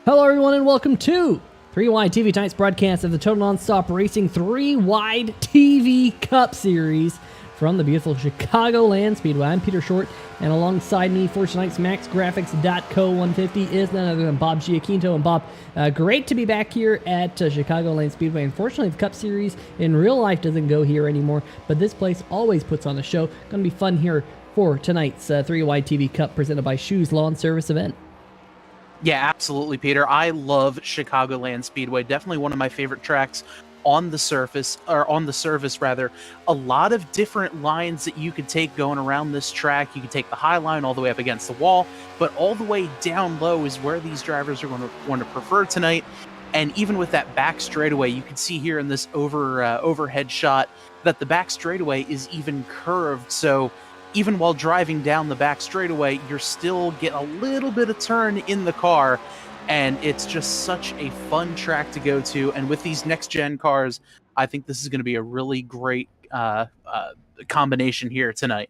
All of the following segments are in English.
Hello everyone and welcome to 3WideTV, tonight's broadcast of the Total Nonstop Racing 3WideTV Cup Series from the beautiful Chicagoland Speedway. I'm Peter Short, and alongside me for tonight's MaxGraphics.co 150 is none other than Bob Giaquinto. And Bob, great to be back here at Chicagoland Speedway. Unfortunately, the Cup Series in real life doesn't go here anymore, but this place always puts on a show. Going to be fun here for tonight's 3WideTV Cup presented by Schue's Lawn Service event. Yeah, absolutely, Peter. I love Chicagoland Speedway. Definitely one of my favorite tracks on the surface, or on the service rather. A lot of different lines that you could take going around this track. You could take the high line all the way up against the wall, but all the way down low is where these drivers are going to want to prefer tonight. And even with that back straightaway, you can see here in this overhead shot that the back straightaway is even curved. So even while driving down the back straightaway, you're still getting a little bit of turn in the car, and it's just such a fun track to go to. And with these next-gen cars, I think this is going to be a really great combination here tonight.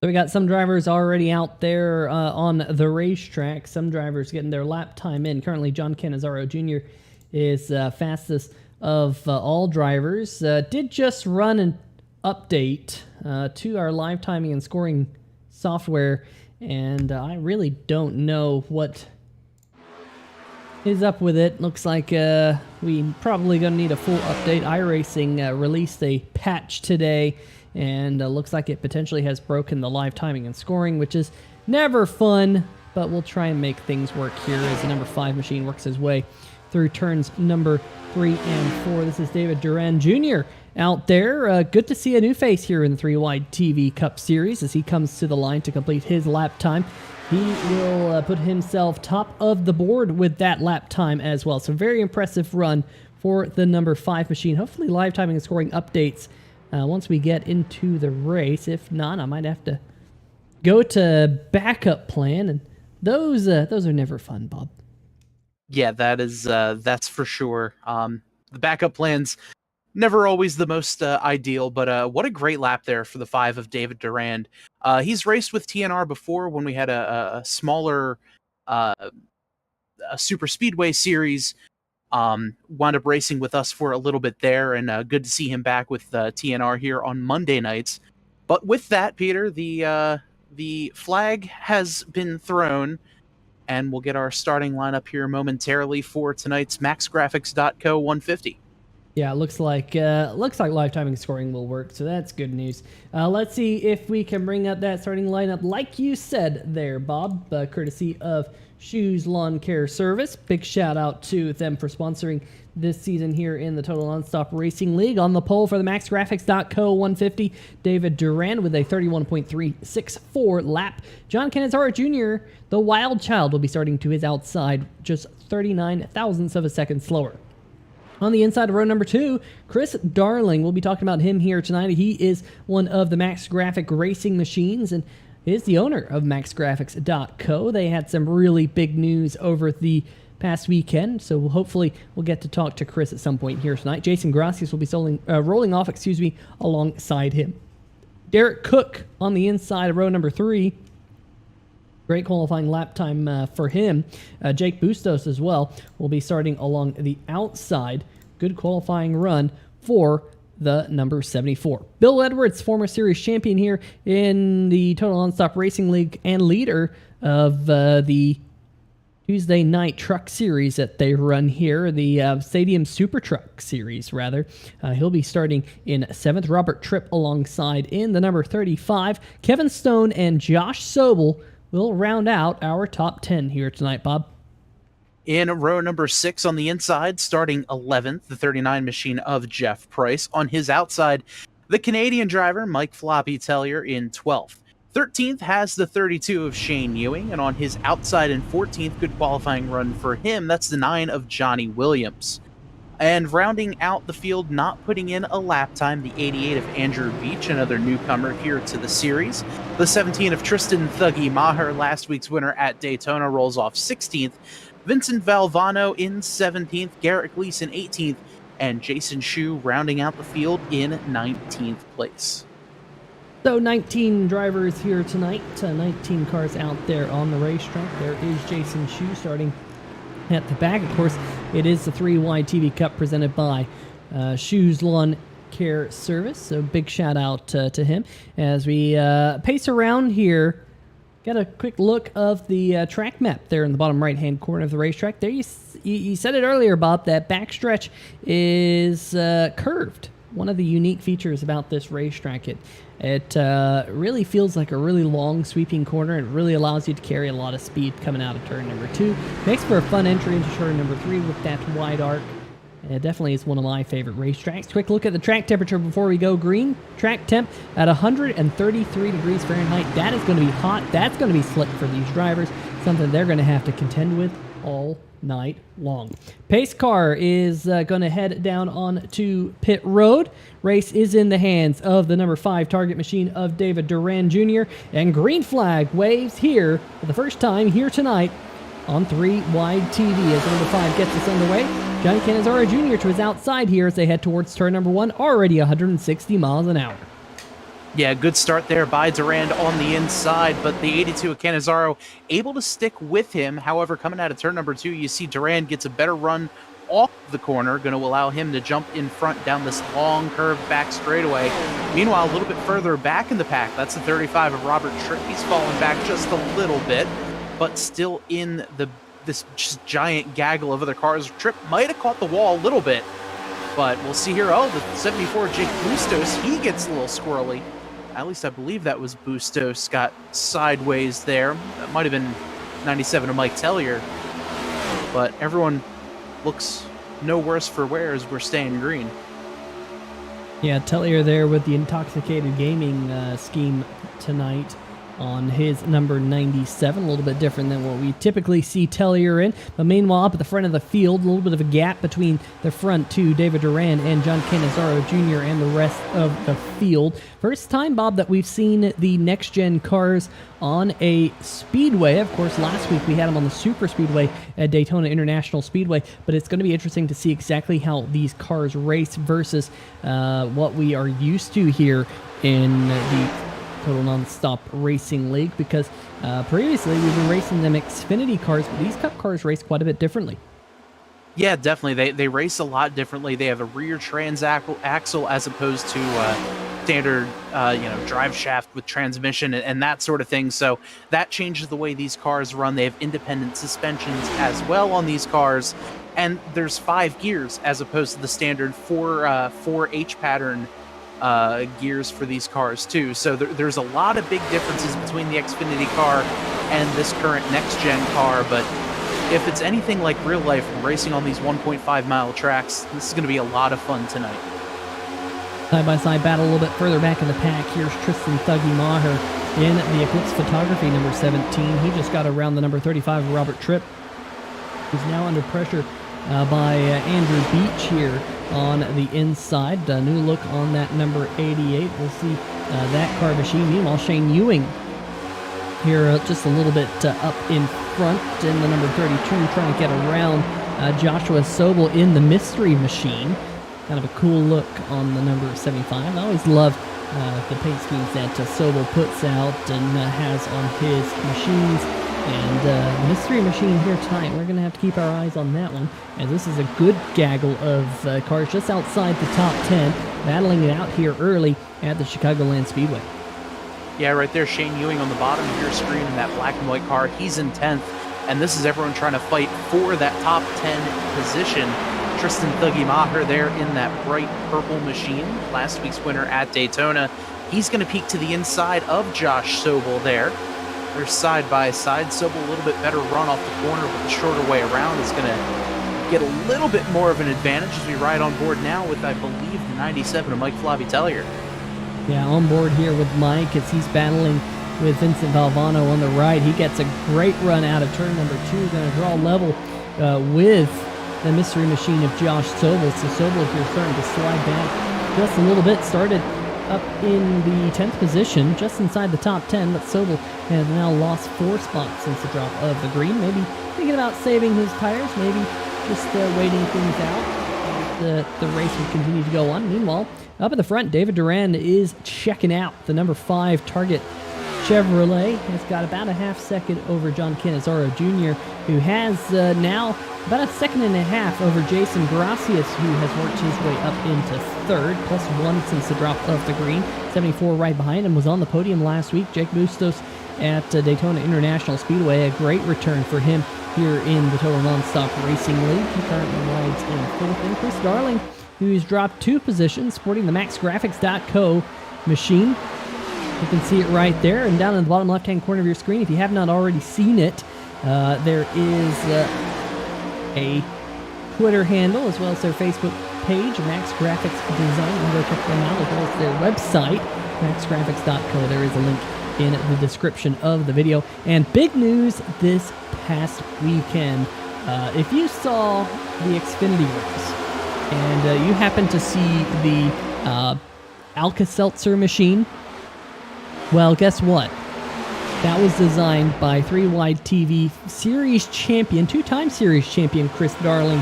So we got some drivers already out there on the racetrack, some drivers getting their lap time in. Currently, John Cannizzaro Jr. is fastest of all drivers. Did just run an update to our live timing and scoring software, and I really don't know what is up with it. Looks like we probably gonna need a full update. iRacing released a patch today, and looks like it potentially has broken the live timing and scoring, which is never fun, but we'll try and make things work here as the number 5 machine works his way through turns number 3 and 4. This is David Duran Jr. out there. Good to see a new face here in the 3WideTV Cup Series as he comes to the line to complete his lap time. He will put himself top of the board with that lap time as well. So very impressive run for the number 5 machine. Hopefully live timing and scoring updates once we get into the race. If not, I might have to go to backup plan, and those are never fun, Bob. Yeah, that's for sure. The backup plans never always the most ideal, but what a great lap there for the 5 of David Durand. He's raced with TNR before when we had a smaller a super speedway series. Wound up racing with us for a little bit there, and good to see him back with TNR here on Monday nights. But with that, Peter, the flag has been thrown, and we'll get our starting lineup here momentarily for tonight's MaxGraphics.co 150. Yeah, looks like live timing scoring will work, so that's good news. Let's see if we can bring up that starting lineup, like you said there, Bob, courtesy of Schue's Lawn Care Service. Big shout out to them for sponsoring this season here in the Total Nonstop Racing League. On the pole for the MaxGraphics.co 150, David Duran with a 31.364 lap. John Cannizzaro Jr., the wild child, will be starting to his outside, just 39 thousandths of a second slower. On the inside of row number 2, Chris Darling. We'll be talking about him here tonight. He is one of the Max Graphic racing machines and is the owner of MaxGraphics.co. They had some really big news over the past weekend, so hopefully we'll get to talk to Chris at some point here tonight. Jason Gracias will be rolling off, alongside him. Derek Cook on the inside of row number 3. Great qualifying lap time for him. Jake Bustos as well will be starting along the outside. Good qualifying run for the number 74. Bill Edwards, former series champion here in the Total Nonstop Racing League and leader of the Tuesday night truck series that they run here, the Stadium Super Truck series, rather. He'll be starting in 7th. Robert Tripp alongside in the number 35. Kevin Stone and Josh Sobel will round out our top 10 here tonight, Bob. In row number 6 on the inside, starting 11th, the 39 machine of Jeff Price. On his outside, the Canadian driver, Mike Floppy Tellier, in 12th. 13th has the 32 of Shane Ewing, and on his outside in 14th, good qualifying run for him, that's the 9 of Johnny Williams. And rounding out the field, not putting in a lap time, the 88 of Andrew Beach, another newcomer here to the series. The 17 of Tristan Thuggy Maher, last week's winner at Daytona, rolls off 16th. Vincent Valvano in 17th, Garrett Gleason 18th, and Jason Schue rounding out the field in 19th place. So 19 drivers here tonight, 19 cars out there on the racetrack. There is Jason Schue starting at the back. Of course, it is the 3WideTV Cup presented by Schue's Lawn Care Service. So big shout out to him as we pace around here. Got a quick look of the track map there in the bottom right-hand corner of the racetrack. There, you said it earlier, Bob, that backstretch is curved. One of the unique features about this racetrack, it really feels like a really long sweeping corner. It really allows you to carry a lot of speed coming out of turn number 2. Makes for a fun entry into turn number 3 with that wide arc. It definitely is one of my favorite racetracks. Quick look at the track temperature before we go green. Track temp at 133 degrees Fahrenheit. That is going to be hot. That's going to be slick for these drivers. Something they're going to have to contend with all night long. Pace car is going to head down on to pit road. Race is in the hands of the number 5 target machine of David Duran Jr. And green flag waves here for the first time here tonight on 3WideTV as number 5 gets us underway. Johnny Cannizzaro Jr. to his outside here as they head towards turn number 1, already 160 miles an hour. Yeah, good start there by Durand on the inside, but the 82 of Cannizzaro able to stick with him. However, coming out of turn number 2, you see Durand gets a better run off the corner, going to allow him to jump in front down this long curved back straightaway. Meanwhile, a little bit further back in the pack, that's the 35 of Robert Tripp. He's fallen back just a little bit, but still in this just giant gaggle of other cars. Tripp might have caught the wall a little bit, but we'll see here. Oh, the 74 Jake Bustos, he gets a little squirrely. At least I believe that was Bustos, got sideways there. That might have been 97 of Mike Tellier, but everyone looks no worse for wear as we're staying green. Yeah, Tellier there with the intoxicated gaming scheme tonight on his number 97, a little bit different than what we typically see Tellier in. But meanwhile, up at the front of the field, a little bit of a gap between the front two, David Duran and John Cannizzaro Jr. and the rest of the field. First time, Bob, that we've seen the next-gen cars on a speedway. Of course, last week we had them on the Super Speedway at Daytona International Speedway, but it's going to be interesting to see exactly how these cars race versus what we are used to here in the Total Nonstop Racing League, because previously we've been racing them Xfinity cars, but these Cup cars race quite a bit differently. Yeah, definitely. They race a lot differently. They have a rear axle as opposed to standard, drive shaft with transmission and that sort of thing. So that changes the way these cars run. They have independent suspensions as well on these cars, and there's 5 gears as opposed to the standard 4 H pattern gears for these cars too. So there's a lot of big differences between the Xfinity car and this current next-gen car, but if it's anything like real life racing on these 1.5 mile tracks, this is going to be a lot of fun tonight. Side-by-side battle a little bit further back in the pack. Here's Tristan Thuggy Maher in the Eclipse Photography number 17. He just got around the number 35 of Robert Tripp, who's now under pressure by Andrew Beach here on the inside. A new look on that number 88. We'll see that car machine. Meanwhile, Shane Ewing here just a little bit up in front in the number 32, trying to get around Joshua Sobel in the Mystery Machine. Kind of a cool look on the number 75. I always love the paint schemes that Sobel puts out and has on his machines. And Mystery Machine here tonight, we're going to have to keep our eyes on that one, as this is a good gaggle of cars just outside the top 10, battling it out here early at the Chicagoland Speedway. Yeah, right there, Shane Ewing on the bottom of your screen in that black and white car. He's in 10th, and this is everyone trying to fight for that top 10 position. Tristan Thuggy Maher there in that bright purple machine, last week's winner at Daytona. He's going to peek to the inside of Josh Sobel there. They're side by side. Sobel a little bit better run off the corner, but the shorter way around is going to get a little bit more of an advantage as we ride on board now with, I believe, the 97 of Mike Flavie Tellier. Yeah, on board here with Mike as he's battling with Vincent Valvano on the right. He gets a great run out of turn number 2. Going to draw level with the Mystery Machine of Josh Sobel. So Sobel here starting to slide back just a little bit. Started up in the 10th position, just inside the top 10, but Sobel has now lost 4 spots since the drop of the green. Maybe thinking about saving his tires, maybe just waiting things out. The race will continue to go on. Meanwhile, up in the front, David Duran is checking out the number 5 target Chevrolet has got about a half second over John Canizaro Jr., who has now about a second and a half over Jason Gracias, who has worked his way up into third, plus one since the drop of the green. 74 right behind him, was on the podium last week. Jake Bustos at Daytona International Speedway, a great return for him here in the Total Nonstop Racing League. He currently rides in fourth. And Chris Darling, who's dropped 2 positions, sporting the MaxGraphics.co machine. You can see it right there, and down in the bottom left-hand corner of your screen, if you have not already seen it, there is a Twitter handle as well as their Facebook page, Max Graphics Design. You can go check them out, as well as their website, maxgraphics.co. There is a link in the description of the video. And big news this past weekend. If you saw the Xfinity race and you happened to see the Alka-Seltzer machine, well, guess what? That was designed by 3WideTV series champion, 2-time series champion Chris Darling.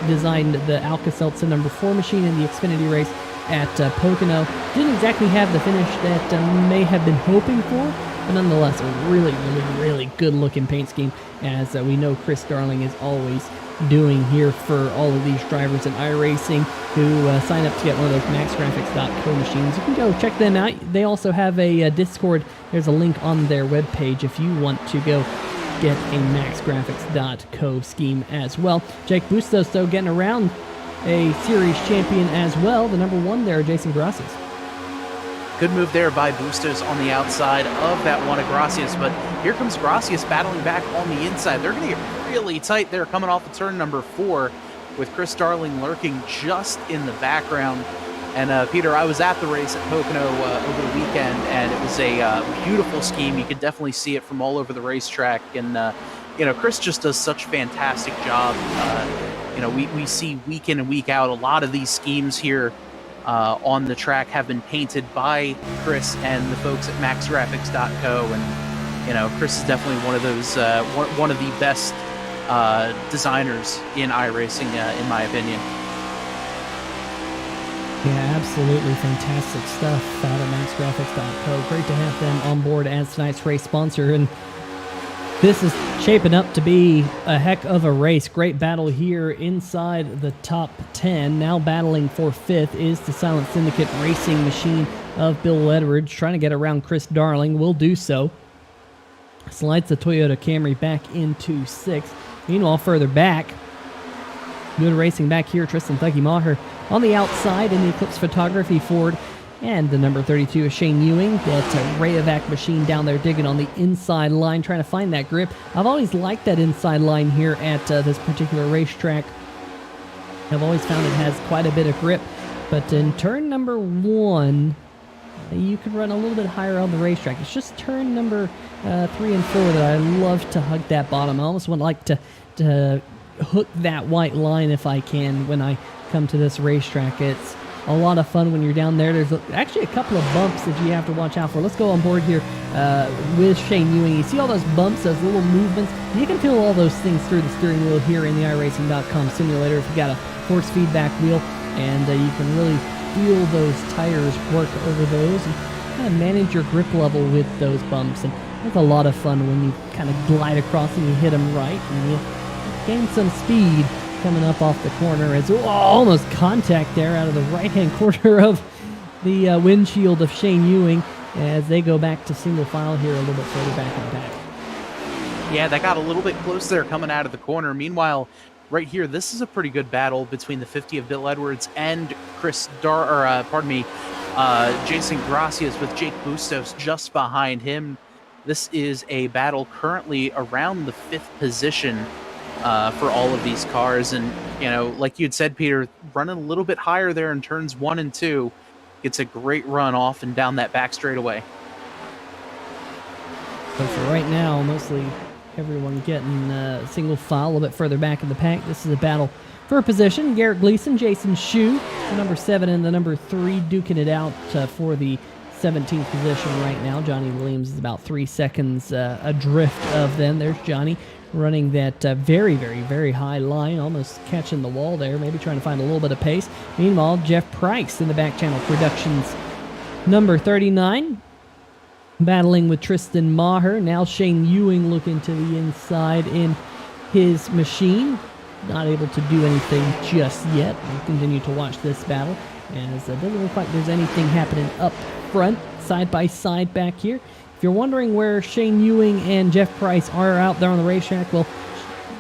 Designed the Alka-Seltzer number 4 machine in the Xfinity race at Pocono. Didn't exactly have the finish that may have been hoping for, but nonetheless a really good looking paint scheme, as we know Chris Darling is always doing here for all of these drivers in iRacing who sign up to get one of those MaxGraphics.co machines. You can go check them out. They also have a Discord. There's a link on their webpage if you want to go get a MaxGraphics.co scheme as well. Jake Bustos, though, getting around a series champion as well. The number 1 there, Jason Gracias. Good move there by Bustos on the outside of that one of Gracias, but here comes Gracias battling back on the inside. They're going to get really tight there coming off of turn number 4 with Chris Darling lurking just in the background. And Peter, I was at the race at Pocono over the weekend, and it was a beautiful scheme. You could definitely see it from all over the racetrack. And, you know, Chris just does such a fantastic job. You know, we see week in and week out a lot of these schemes here on the track have been painted by Chris and the folks at MaxGraphics.co. And, you know, Chris is definitely one of those, one of the best designers in iRacing, in my opinion. Yeah, absolutely fantastic stuff out of MaxGraphics.co. Great to have them on board as tonight's race sponsor. And this is shaping up to be a heck of a race. Great battle here inside the top 10. Now battling for 5th is the Silent Syndicate Racing machine of Bill Edwards, trying to get around Chris Darling. Will do so. Slides the Toyota Camry back into 6th. Meanwhile, further back, good racing back here, Tristan Thuggy Maher on the outside in the Eclipse Photography Ford. And the number 32 is Shane Ewing, that Rayovac machine down there digging on the inside line, trying to find that grip. I've always liked that inside line here at this particular racetrack. I've always found it has quite a bit of grip. But in turn number 1, you could run a little bit higher on the racetrack. It's just turn number 3 and 4 that I love to hug that bottom. I almost would like to hook that white line if I can when I come to this racetrack. It's a lot of fun when you're down there. There's actually a couple of bumps that you have to watch out for. Let's go on board here with Shane Ewing. You see all those bumps, those little movements? You can feel all those things through the steering wheel here in the iRacing.com simulator if you got a force feedback wheel, and you can really feel those tires work over those and kind of manage your grip level with those bumps. And it's a lot of fun when you kind of glide across and you hit them right, and you gain some speed coming up off the corner. As almost contact there out of the right-hand corner of the windshield of Shane Ewing as they go back to single file here a little bit further back in the back. Yeah, that got a little bit close there coming out of the corner. Meanwhile, right here, this is a pretty good battle between the 50 of Bill Edwards and Jason Gracias, with Jake Bustos just behind him. This is a battle currently around the 5th position for all of these cars. And, you know, like you'd said, Peter, running a little bit higher there in turns 1 and 2 gets a great run off and down that back straightaway. But for right now, mostly everyone getting single file a little bit further back in the pack. This is a battle for position. Garrett Gleason, Jason Schue, the number 7 and the number 3 duking it out for the 17th position right now. Johnny Williams is about 3 seconds adrift of them. There's Johnny running that very high line, almost catching the wall there, maybe trying to find a little bit of pace. Meanwhile, Jeff Price in the Back Channel Productions, number 39, battling with Tristan Maher. Now Shane Ewing looking to the inside in his machine. Not able to do anything just yet. We'll continue to watch this battle, as it doesn't look like there's anything happening up front, side by side back here. If you're wondering where Shane Ewing and Jeff Price are out there on the racetrack, well,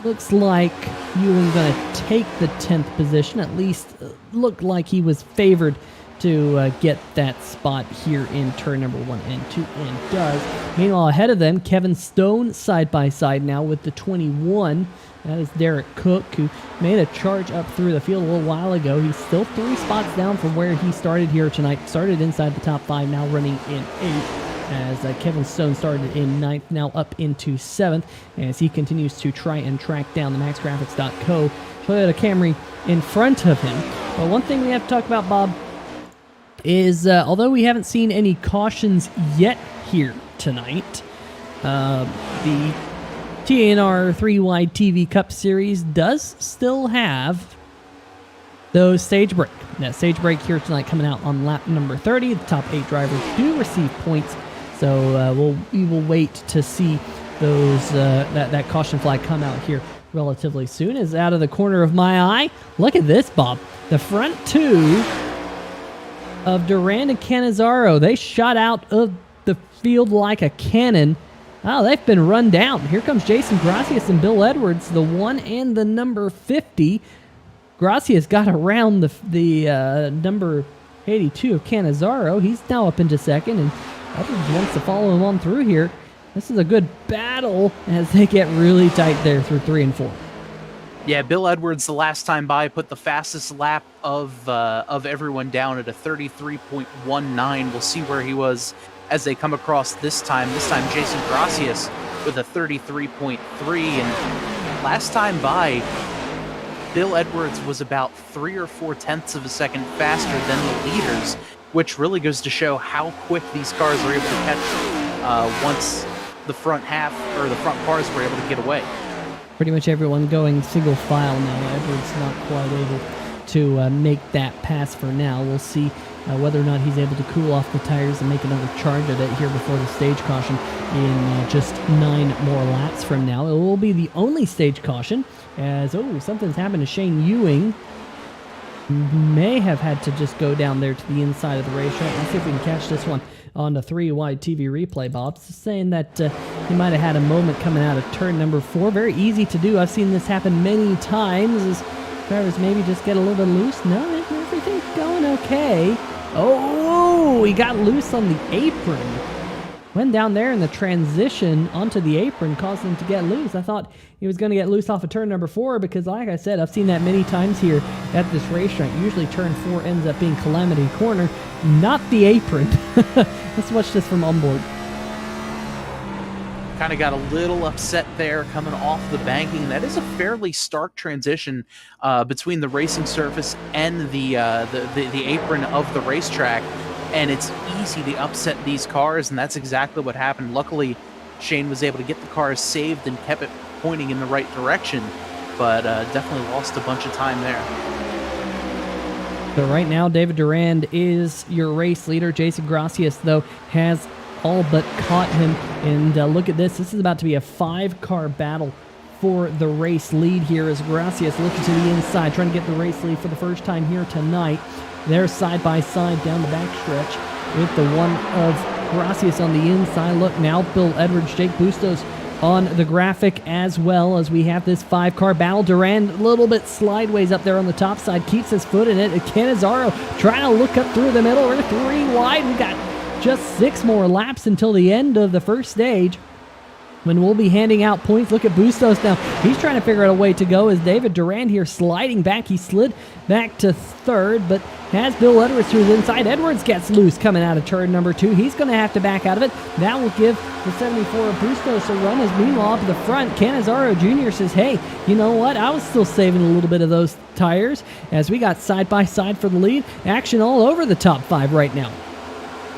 looks like Ewing going to take the 10th position. At least looked like he was favored to get that spot here in turn number 1 and 2, and does. Meanwhile, ahead of them, Kevin Stone side by side now with the 21. That is Derek Cook, who made a charge up through the field a little while ago. He's still 3 spots down from where he started here tonight. Started inside the top 5, now running in 8th. As Kevin Stone started in 9th, now up into 7th, as he continues to try and track down the MaxGraphics.co Toyota Camry in front of him. But one thing we have to talk about, Bob, is although we haven't seen any cautions yet here tonight, the TNR 3WideTV Cup Series does still have those stage break. That stage break here tonight coming out on lap number 30. The top 8 drivers do receive points, so we will wait to see those that caution flag come out here relatively soon. As out of the corner of my eye, look at this, Bob. The front 2 of Durand and Cannizzaro, they shot out of the field like a cannon. Oh, they've been run down. Here comes Jason Gracias and Bill Edwards, the 1 and the number 50. Gracias got around the number 82 of Cannizzaro. He's now up into 2nd, and Edwards wants to follow him on through here. This is a good battle as they get really tight there through 3 and 4. Yeah, Bill Edwards, the last time by, put the fastest lap of everyone down at a 33.19. We'll see where he was as they come across this time. This time, Jason Gracias with a 33.3. And last time by, Bill Edwards was about 3 or 4 tenths of a second faster than the leaders, which really goes to show how quick these cars are able to catch once the front half, or the front cars were able to get away. Pretty much everyone going single file now. Edwards not quite able to make that pass for now. We'll see whether or not he's able to cool off the tires and make another charge at it here before the stage caution in just 9 more laps from now. It will be the only stage caution, as something's happened to Shane Ewing. May have had to just go down there to the inside of the racetrack. Let's see if we can catch this one on the 3WideTV replay, Bob. It's saying that he might have had a moment coming out of turn number 4. Very easy to do. I've seen this happen many times as drivers maybe just get a little bit loose. No, everything's going okay. Oh, he got loose on the apron. Went down there in the transition onto the apron, caused him to get loose. I thought he was going to get loose off of turn number 4 because, like I said, I've seen that many times here at this racetrack. Usually turn 4 ends up being Calamity Corner, not the apron. Let's watch this from onboard. Kind of got a little upset there coming off the banking. That is a fairly stark transition between the racing surface and the apron of the racetrack. And it's easy to upset these cars, and that's exactly what happened. Luckily, Shane was able to get the cars saved and kept it pointing in the right direction, but definitely lost a bunch of time there. So right now, David Durand is your race leader. Jason Gracias, though, has all but caught him. And look at this. This is about to be a 5-car battle for the race lead here as Gracias looking to the inside, trying to get the race lead for the first time here tonight. They're side by side down the backstretch with the one of Gracias on the inside. Look now, Bill Edwards, Jake Bustos on the graphic as well, as we have this 5-car battle. Durand a little bit slideways up there on the top side, keeps his foot in it. Cannizzaro trying to look up through the middle. We're 3 wide. We got just 6 more laps until the end of the first stage, when we'll be handing out points. Look at Bustos now. He's trying to figure out a way to go as David Durand here sliding back. He slid back to 3rd, but has Bill Edwards to his inside. Edwards gets loose coming out of turn number 2. He's going to have to back out of it. That will give the 74 of Bustos a run, as meanwhile up at the front, Cannizzaro Jr. says, hey, you know what? I was still saving a little bit of those tires, as we got side by side for the lead. Action all over the top 5 right now.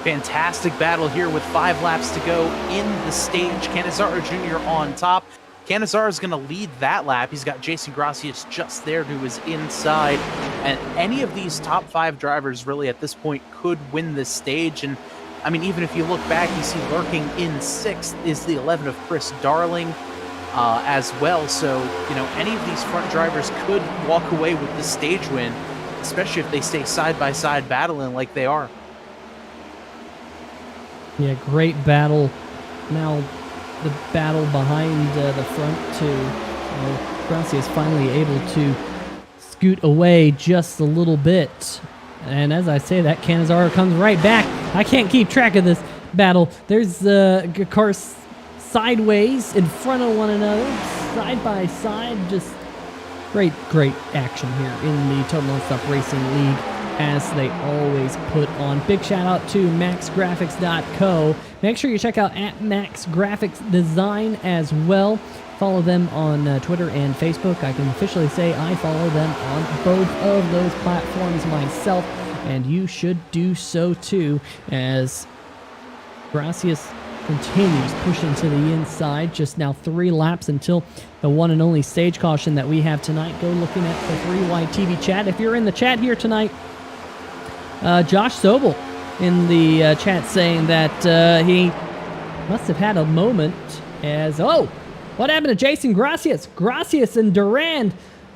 Fantastic battle here with 5 laps to go in the stage. Cannizzaro Jr. on top. Cannizzaro is going to lead that lap. He's got Jason Gracias just there to his inside. And any of these top 5 drivers really at this point could win this stage. And I mean, even if you look back, you see lurking in 6th is the 11 of Chris Darling as well. So, you know, any of these front drivers could walk away with the stage win, especially if they stay side-by-side battling like they are. Yeah, great battle. Now the battle behind the front two. Gracia is finally able to scoot away just a little bit. And as I say that, Canizaro comes right back. I can't keep track of this battle. There's cars sideways in front of one another, side by side. Just great action here in the Total Nonstop Racing League, as they always put on. Big shout out to maxgraphics.co. Make sure you check out at Max Graphics Design as well. Follow them on Twitter and Facebook. I can officially say I follow them on both of those platforms myself, and you should do so too, as Gracias continues pushing to the inside. Just now 3 laps until the one and only stage caution that we have tonight. Go looking at the 3WideTV chat. If you're in the chat here tonight, Josh Sobel in the chat saying that he must have had a moment as, oh, what happened to Jason Gracias? Gracias and Durand.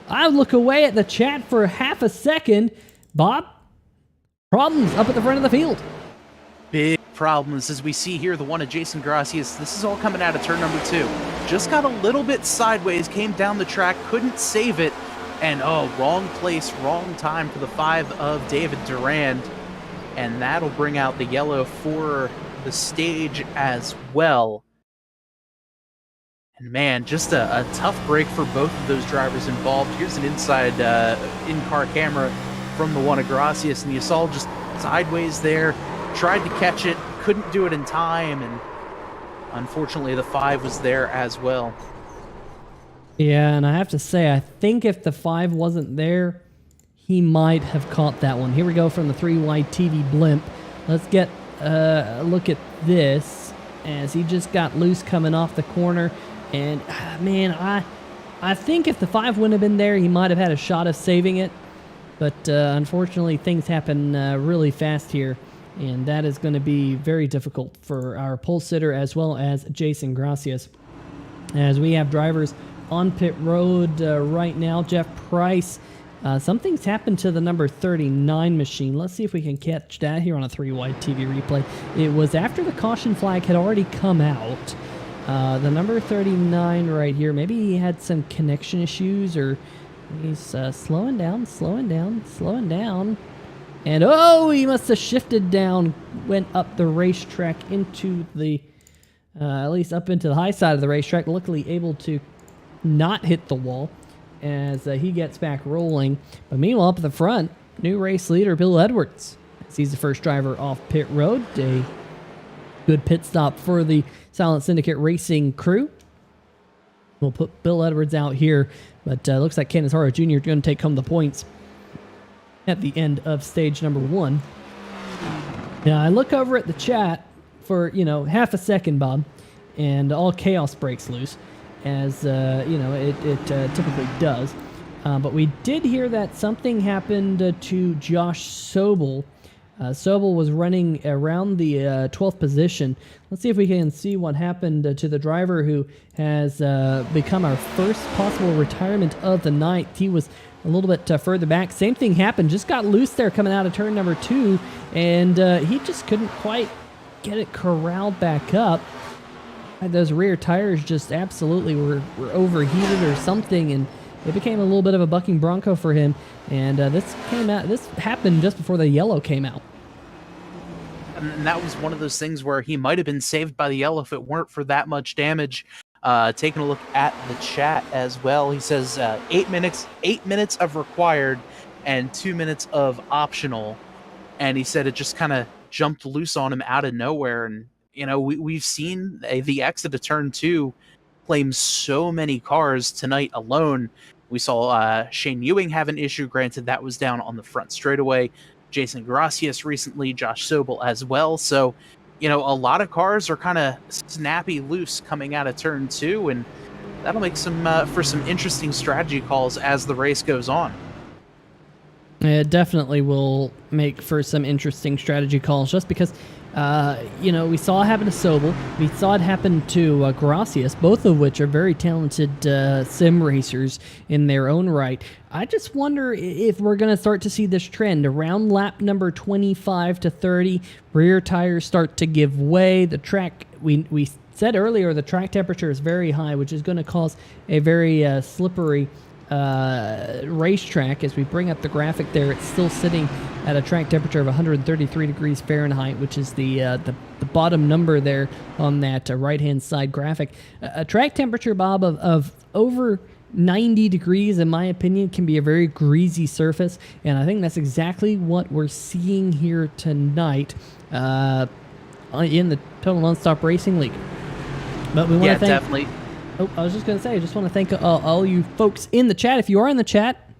I look away at the chat for half a second. Bob, problems up at the front of the field. Big problems, as we see here, the one of Jason Gracias. This is all coming out of turn number 2. Just got a little bit sideways, came down the track, couldn't save it. And oh, wrong place, wrong time for the 5 of David Durand. And that'll bring out the yellow for the stage as well. And man, just a tough break for both of those drivers involved. Here's an inside in-car camera from the one of Gracias, and you saw just sideways there, tried to catch it, couldn't do it in time, and unfortunately the 5 was there as well. Yeah, and I have to say, I think if the 5 wasn't there, he might have caught that one. Here we go from the 3WideTV blimp. Let's get a look at this, as he just got loose coming off the corner. And man, I think if the 5 wouldn't have been there, he might have had a shot of saving it. But unfortunately, things happen really fast here, and that is going to be very difficult for our pole sitter as well as Jason Gracias. As we have drivers on pit road right now, Jeff Price. Something's happened to the number 39 machine. Let's see if we can catch that here on a 3WideTV replay. It was after the caution flag had already come out. The number 39 right here, maybe he had some connection issues, or he's slowing down. And oh, he must have shifted down, went up the racetrack into the, at least up into the high side of the racetrack, luckily able to not hit the wall as he gets back rolling. But meanwhile, up at the front, new race leader Bill Edwards, as he's the first driver off pit road. A good pit stop for the Silent Syndicate Racing crew. We'll put Bill Edwards out here, but looks like Canizaro Jr. is going to take home the points at the end of stage number 1. Now, I look over at the chat for, half a second, Bob, and all chaos breaks loose, as, it typically does. But we did hear that something happened to Josh Sobel. Sobel was running around the 12th position. Let's see if we can see what happened to the driver who has become our first possible retirement of the night. He was a little bit further back. Same thing happened. Just got loose there coming out of turn number 2, and he just couldn't quite get it corralled back up. Those rear tires just absolutely were overheated or something, and it became a little bit of a bucking bronco for him. And this happened just before the yellow came out. And that was one of those things where he might have been saved by the yellow if it weren't for that much damage. Taking a look at the chat as well, he says 8 minutes of required and 2 minutes of optional. And he said it just kind of jumped loose on him out of nowhere. And, we've seen the exit of turn 2 claim so many cars tonight alone. We saw Shane Ewing have an issue. Granted, that was down on the front straightaway. Jason Gracias recently, Josh Sobel as well. So, a lot of cars are kind of snappy loose coming out of turn 2, and that'll make for some interesting strategy calls as the race goes on. It definitely will make for some interesting strategy calls, just because, you know, we saw it happen to Sobel, we saw it happen to Gracias, both of which are very talented sim racers in their own right. I just wonder if we're going to start to see this trend around lap number 25 to 30, rear tires start to give way. The track, we said earlier, the track temperature is very high, which is going to cause a very slippery racetrack. As we bring up the graphic there, it's still sitting at a track temperature of 133 degrees Fahrenheit, which is the bottom number there on that right-hand side graphic. A track temperature, Bob, of over 90 degrees, in my opinion, can be a very greasy surface, and I think that's exactly what we're seeing here tonight in the Total Nonstop Racing League. But we want to thank... definitely. Oh, I was just going to say, I just want to thank all you folks in the chat. If you are in the chat,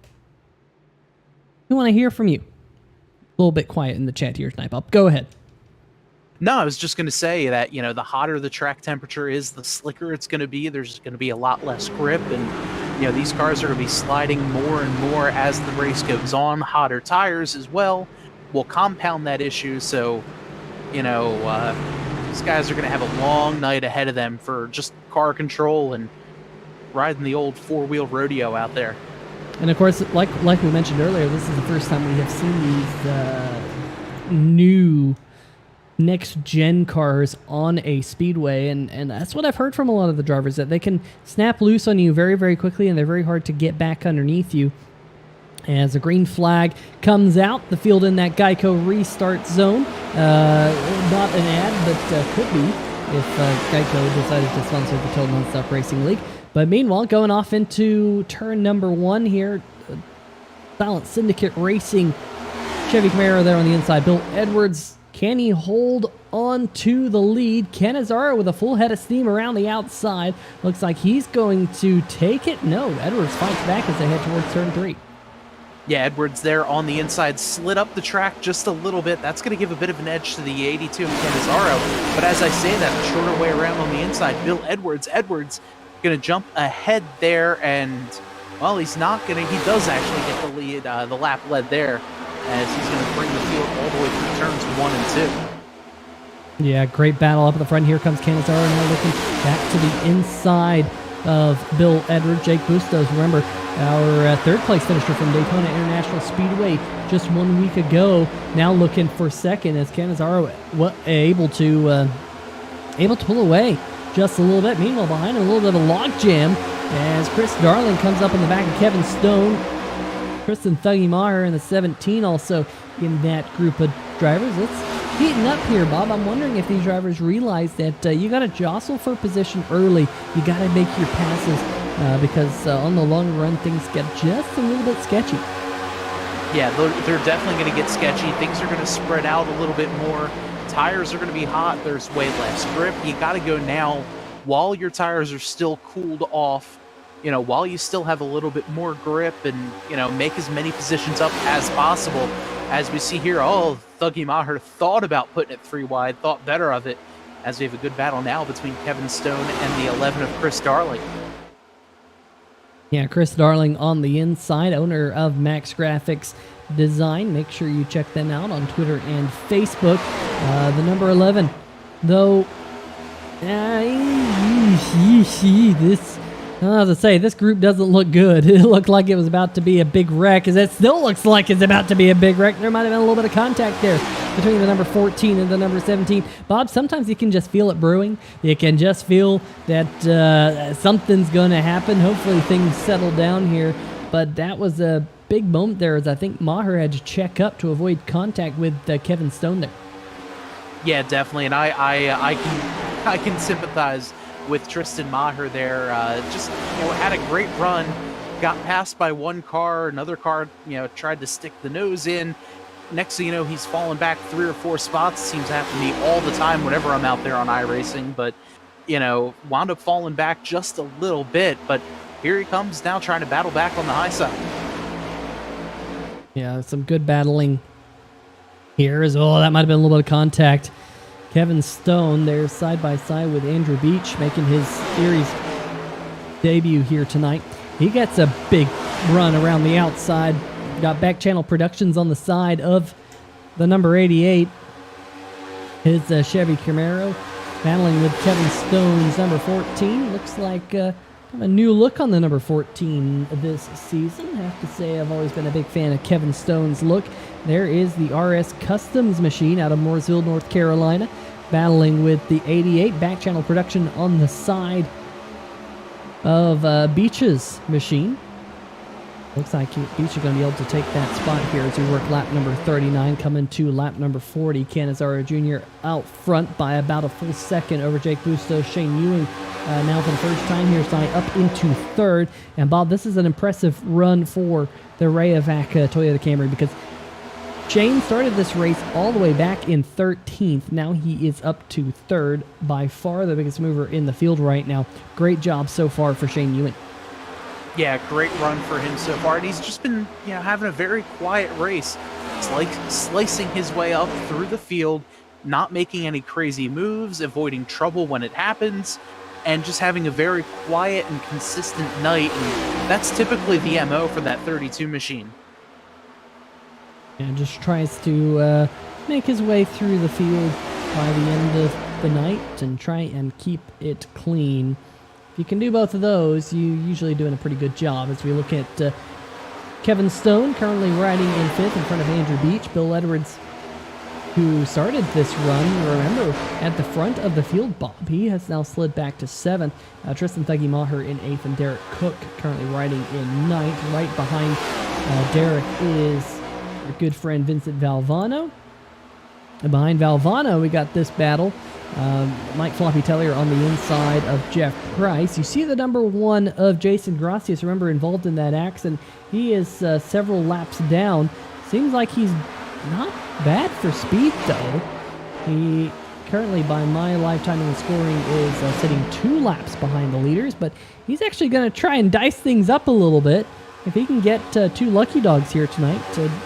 we want to hear from you. A little bit quiet in the chat here tonight, Bob. Go ahead. No, I was just going to say that, you know, the hotter the track temperature is, the slicker it's going to be. There's going to be a lot less grip, and, you know, these cars are going to be sliding more and more as the race goes on. Hotter tires as well will compound that issue, so, you know, these guys are going to have a long night ahead of them for just car control and riding the old four-wheel rodeo out there. And of course, like we mentioned earlier, this is the first time we have seen these new next-gen cars on a speedway, and that's what I've heard from a lot of the drivers, that they can snap loose on you very, very quickly, and they're very hard to get back underneath you. As a green flag comes out, the field in that Geico restart zone. Not an ad, but could be if Geico decided to sponsor the Total Nonstop Racing League. But meanwhile, going off into turn number 1 here, Silent Syndicate Racing, Chevy Camaro there on the inside. Bill Edwards, can he hold on to the lead? Cannizzaro with a full head of steam around the outside. Looks like he's going to take it. No, Edwards fights back as they head towards turn 3. Yeah, Edwards there on the inside slid up the track just a little bit. That's going to give a bit of an edge to the 82 and Cannizzaro. But as I say that, the shorter way around on the inside, Bill Edwards going to jump ahead there, and, well, he's not going to, he does actually get the lead, the lap led there, as he's going to bring the field all the way through turns 1 and 2. Yeah, great battle up at the front. Here comes Cannizzaro now looking back to the inside of Bill Edwards. Jake Bustos, remember, our third place finisher from Daytona International Speedway just 1 week ago, now looking for second, as Cannizzaro able to pull away just a little bit. Meanwhile, behind him, a little bit of a log jam as Chris Darling comes up in the back of Kevin Stone. Kristen Thuggy Maher in the 17 also in that group of drivers. It's heating up here, Bob. I'm wondering if these drivers realize that you got to jostle for position early. You got to make your passes because on the long run, things get just a little bit sketchy. Yeah, they're definitely going to get sketchy. Things are going to spread out a little bit more. Tires are going to be hot. There's way less grip. You got to go now while your tires are still cooled off, you know, while you still have a little bit more grip, and, you know, make as many positions up as possible. As we see here, Thuggy Maher thought about putting it 3 wide, thought better of it, as we have a good battle now between Kevin Stone and the 11 of Chris Darling. Yeah, Chris Darling on the inside, owner of Max Graphics Design. Make sure you check them out on Twitter and Facebook. The number 11, though, this, I have to say, this group doesn't look good. It looked like it was about to be a big wreck, as it still looks like it's about to be a big wreck. There might have been a little bit of contact there between the number 14 and the number 17. Bob, sometimes you can just feel it brewing. You can just feel that something's going to happen. Hopefully things settle down here. But that was a big moment there, as I think Maher had to check up to avoid contact with Kevin Stone there. Yeah, definitely, and I can sympathize with Tristan Maher there. Just, you know, had a great run, got passed by one car, another car, you know, tried to stick the nose in. Next thing you know, he's fallen back 3 or 4 spots. Seems to happen to me all the time whenever I'm out there on iRacing, but, you know, wound up falling back just a little bit. But here he comes now, trying to battle back on the high side. Yeah, some good battling here as well. That might have been a little bit of contact. Kevin Stone there side by side with Andrew Beach, making his series debut here tonight. He gets a big run around the outside Got back channel productions on the side of the number 88. His Chevy Camaro battling with Kevin Stone's number 14. Looks like a new look on the number 14 this season. I have to say I've always been a big fan of Kevin Stone's look. There is the RS Customs machine out of Mooresville, North Carolina, battling with the 88. Back channel production on the side of Beach's machine. Looks like Beach is going to be able to take that spot here as we work lap number 39, coming to lap number 40. Canizaro Jr. out front by about a full second over Jake Bustos. Shane Ewing now for the first time here, starting up into third. And Bob, this is an impressive run for the Rayovac Toyota Camry, because Shane started this race all the way back in 13th. Now he is up to third, by far the biggest mover in the field right now. Great job so far for Shane Ewing. Yeah, great run for him so far. And he's just been, having a very quiet race. It's like slicing his way up through the field, not making any crazy moves, avoiding trouble when it happens, and just having a very quiet and consistent night. And that's typically the MO for that 32 machine. And just tries to make his way through the field by the end of the night and try and keep it clean. If you can do both of those, you're usually doing a pretty good job. As we look at Kevin Stone currently riding in 5th in front of Andrew Beach. Bill Edwards, who started this run, remember, at the front of the field, Bob. He has now slid back to 7th. Tristan Thuggy Maher in 8th, and Derek Cook currently riding in 9th. Right behind Derek is our good friend Vincent Valvano. And behind Valvano, we got this battle. Mike Floppy Teller on the inside of Jeff Price. You see the number 1 of Jason Gracias, remember, involved in that accident. He is several laps down. Seems like he's not bad for speed, though. He currently, by my lifetime in the scoring, is sitting 2 laps behind the leaders, but he's actually going to try and dice things up a little bit. If he can get 2 lucky dogs here tonight,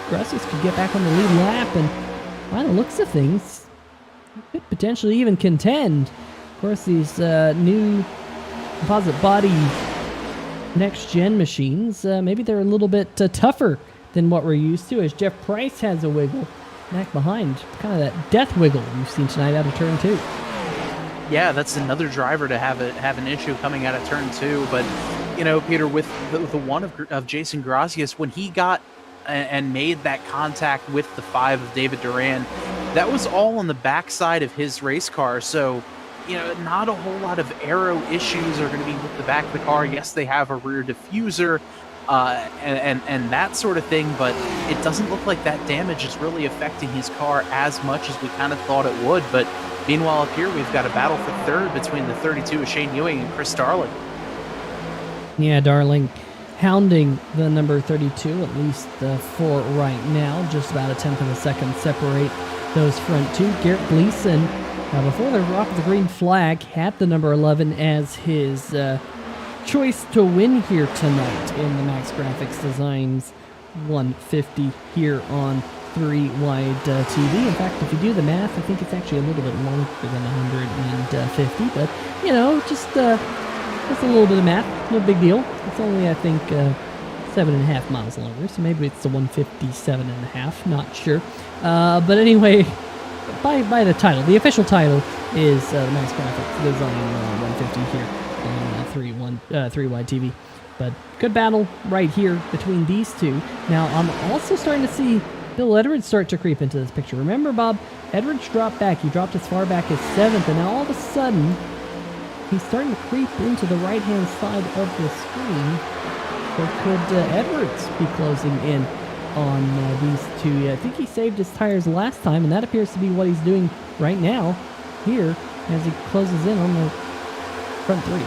Gracias could get back on the lead lap, and by the looks of things, could potentially even contend. Of course, these new composite body next-gen machines, maybe they're a little bit tougher than what we're used to, as Jeff Price has a wiggle back behind. Kind of that death wiggle we've seen tonight out of turn 2. Yeah, that's another driver to have an issue coming out of turn 2. But, Peter, with the one of Jason Gracias, when he got and made that contact with the 5 of David Duran, that was all on the backside of his race car. So, not a whole lot of aero issues are going to be with the back of the car. Yes, they have a rear diffuser and that sort of thing, but it doesn't look like that damage is really affecting his car as much as we kind of thought it would. But meanwhile, up here, we've got a battle for third between the 32 of Shane Ewing and Chris Darling. Yeah, Darling hounding the number 32, at least for right now. Just about a 10th of a second separate those front 2. Garrett Gleason, before they drop the green flag, had the number 11 as his choice to win here tonight in the Max Graphics Designs 150 here on 3WideTV. In fact, if you do the math, I think it's actually a little bit longer than 150, but, just a little bit of math, no big deal. It's only, I think, 7.5 miles longer, so maybe it's the 157.5, not sure. But anyway, by the title, the official title is the Max Graphics Design 150 here on 3WideTV. But good battle right here between these two. Now, I'm also starting to see Bill Edwards start to creep into this picture. Remember, Bob, Edwards dropped back. He dropped as far back as 7th, and now all of a sudden, he's starting to creep into the right-hand side of the screen. Or could Edwards be closing in on these two? I think he saved his tires last time, and that appears to be what he's doing right now here as he closes in on the front 3.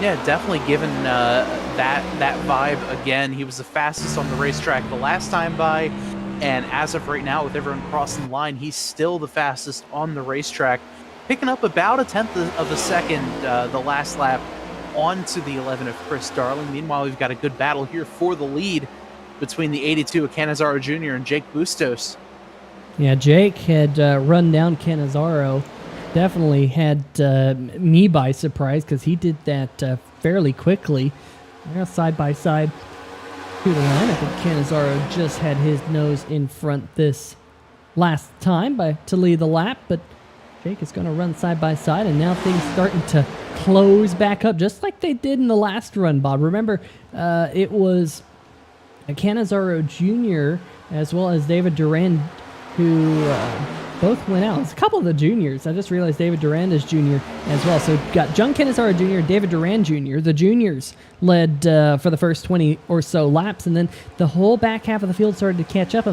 Yeah, definitely given that vibe again. He was the fastest on the racetrack the last time by, and as of right now, with everyone crossing the line, he's still the fastest on the racetrack, picking up about a 10th of a second the last lap onto the 11 of Chris Darling. Meanwhile, we've got a good battle here for the lead between the 82 of Canizaro Jr. and Jake Bustos. Yeah, Jake had run down Canizaro. Definitely had me by surprise because he did that fairly quickly. They're side by side to the line. I think Cannizzaro just had his nose in front this last time to lead the lap, but Jake is going to run side by side, and now things starting to close back up just like they did in the last run, Bob. Remember, it was Cannizzaro Jr. as well as David Durand who both went out. It's a couple of the juniors. I just realized David Durand is junior as well. So got John Cannizzaro Jr., David Durand Jr. The juniors led for the first 20 or so laps, and then the whole back half of the field started to catch up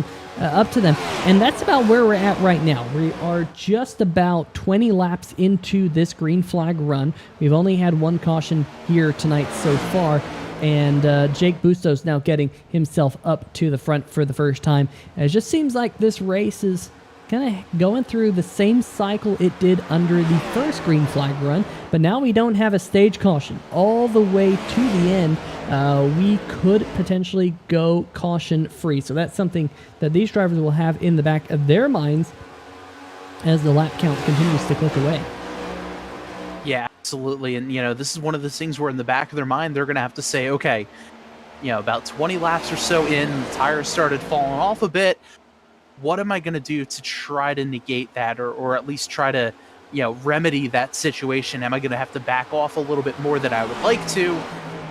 to them. And that's about where we're at right now. We are just about 20 laps into this green flag run. We've only had one caution here tonight so far. And Jake Bustos now getting himself up to the front for the first time. And it just seems like this race is kind of going through the same cycle it did under the first green flag run, but now we don't have a stage caution all the way to the end. We could potentially go caution free, so that's something that these drivers will have in the back of their minds as the lap count continues to click away. Yeah, absolutely. And, this is one of those things where in the back of their mind, they're going to have to say, okay, about 20 laps or so in, the tires started falling off a bit. What am I going to do to try to negate that, or at least try to, remedy that situation? Am I going to have to back off a little bit more than I would like to?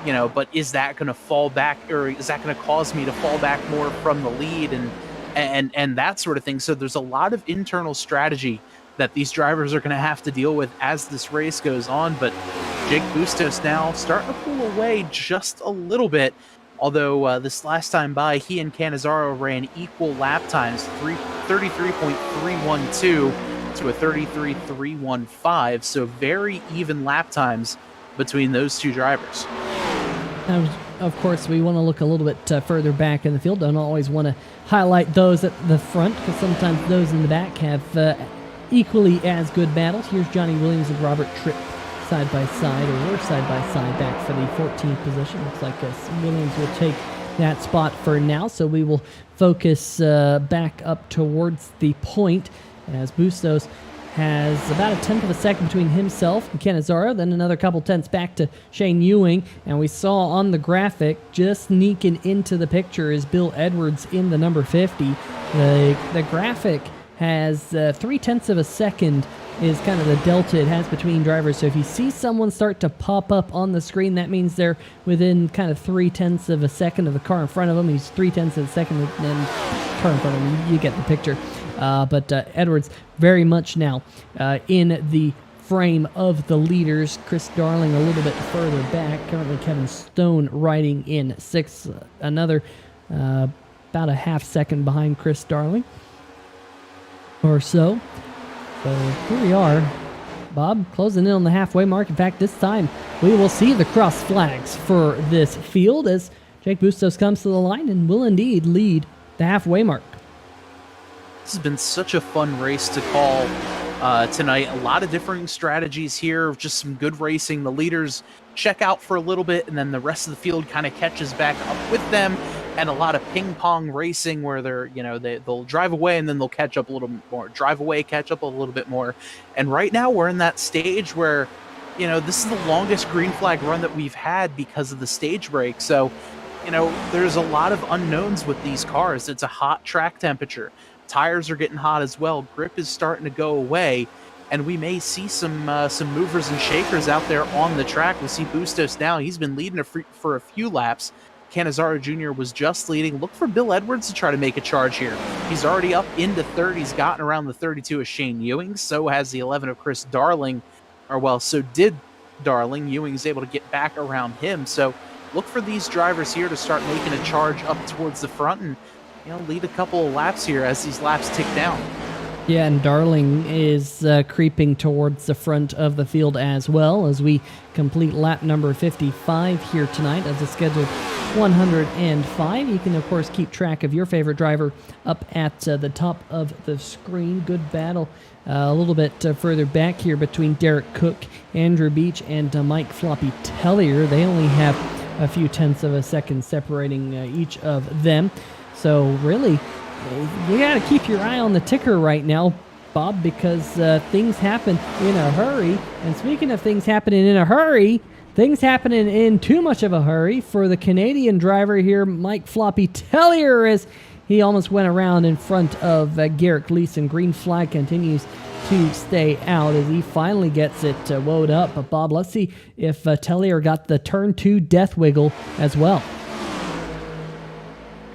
But is that going to fall back, or is that going to cause me to fall back more from the lead and that sort of thing? So there's a lot of internal strategy that these drivers are going to have to deal with as this race goes on. But Jake Bustos now starting to pull away just a little bit. Although this last time by, he and Cannizzaro ran equal lap times, 33.312 to a 33.315. So very even lap times between those two drivers. Of course, we want to look a little bit further back in the field. Don't always want to highlight those at the front, because sometimes those in the back have equally as good battles. Here's Johnny Williams and Robert Tripp side by side, or were side by side back for the 14th position. Looks like Williams will take that spot for now, so we will focus back up towards the point as Bustos has about a tenth of a second between himself and Cannizzaro, then another couple tenths back to Shane Ewing, and we saw on the graphic just sneaking into the picture is Bill Edwards in the number 50. The graphic has 0.3 of a second is kind of the delta it has between drivers. So if you see someone start to pop up on the screen, that means they're within kind of 0.3 of a second of the car in front of them. He's 0.3 of a second and car in front of him. You get the picture. But Edwards very much now in the frame of the leaders. Chris Darling a little bit further back. Currently Kevin Stone riding in 6th. Another about a half second behind Chris Darling or so. So here we are, Bob, closing in on the halfway mark. In fact, this time we will see the cross flags for this field as Jake Bustos comes to the line and will indeed lead the halfway mark. This has been such a fun race to call tonight. A lot of differing strategies here, just some good racing. The leaders check out for a little bit, and then the rest of the field kind of catches back up with them. And a lot of ping pong racing where they'll drive away and then they'll catch up a little more, drive away, catch up a little bit more. And right now we're in that stage where, this is the longest green flag run that we've had because of the stage break. So, there's a lot of unknowns with these cars. It's a hot track temperature. Tires are getting hot as well. Grip is starting to go away. And we may see some movers and shakers out there on the track. We see Bustos now. He's been leading for a few laps. Cannizzaro Jr. was just leading. Look for Bill Edwards to try to make a charge here. He's already up into 30. He's gotten around the 32 of Shane Ewing. So has the 11 of Chris Darling. So did Darling. Ewing's able to get back around him. So look for these drivers here to start making a charge up towards the front and lead a couple of laps here as these laps tick down. Yeah, and Darling is creeping towards the front of the field as well as we complete lap number 55 here tonight as a scheduled 105. You can, of course, keep track of your favorite driver up at the top of the screen. Good battle a little bit further back here between Derek Cook, Andrew Beach, and Mike Floppy Tellier. They only have a few tenths of a second separating each of them. So really, you got to keep your eye on the ticker right now, Bob, because things happen in a hurry. And speaking of things happening in a hurry, things happening in too much of a hurry for the Canadian driver here, Mike Floppy Tellier, as he almost went around in front of Garrett Gleason. Green flag continues to stay out as he finally gets it woed up. But Bob, let's see if Tellier got the turn 2 death wiggle as well.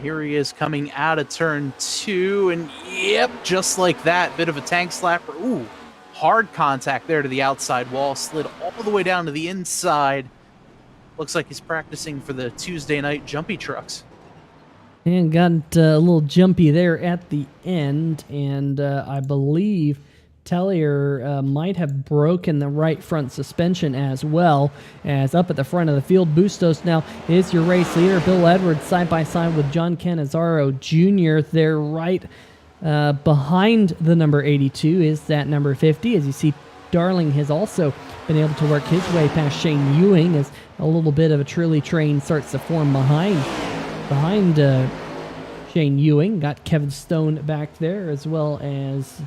Here he is coming out of turn 2, and yep, just like that, bit of a tank slapper. Ooh, hard contact there to the outside wall, slid all the way down to the inside. Looks like he's practicing for the Tuesday night jumpy trucks. And got a little jumpy there at the end, and I believe Tellier might have broken the right front suspension as well, as up at the front of the field, Bustos now is your race leader. Bill Edwards side by side with John Cannizzaro Jr. They're right behind the number 82 is that number 50. As you see, Darling has also been able to work his way past Shane Ewing as a little bit of a Trilly train starts to form behind Shane Ewing. Got Kevin Stone back there, as well as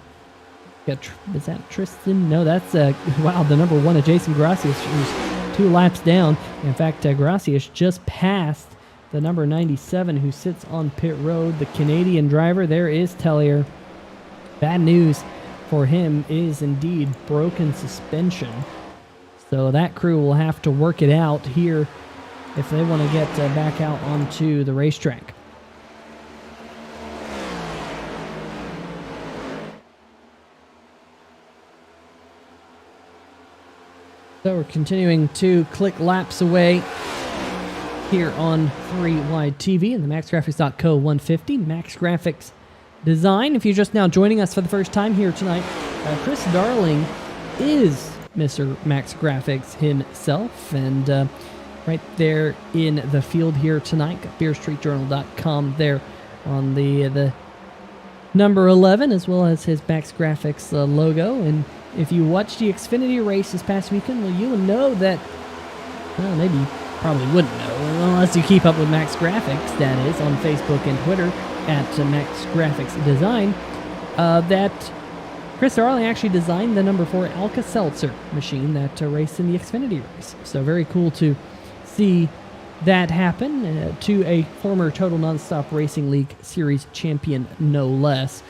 is that Tristan? No, that's wow, the number 1 of Jason Gracias, who's 2 laps down. In fact, Gracias just passed the number 97 who sits on pit road. The Canadian driver there is Tellier. Bad news for him is indeed broken suspension. So that crew will have to work it out here if they want to get back out onto the racetrack. So we're continuing to click laps away here on 3WideTV and the MaxGraphics.co 150. Max Graphics Design. If you're just now joining us for the first time here tonight, Chris Darling is Mr. Max Graphics himself, and right there in the field here tonight, got BeerStreetJournal.com there on the number 11, as well as his Max Graphics logo. And if you watched the Xfinity race this past weekend, well, you will know that, well, maybe you probably wouldn't know, unless you keep up with Max Graphics, that is, on Facebook and Twitter at Max Graphics Design, that Chris Darling actually designed the number 4 Alka-Seltzer machine that raced in the Xfinity race. So very cool to see that happen to a former Total Nonstop Racing League Series champion, no less.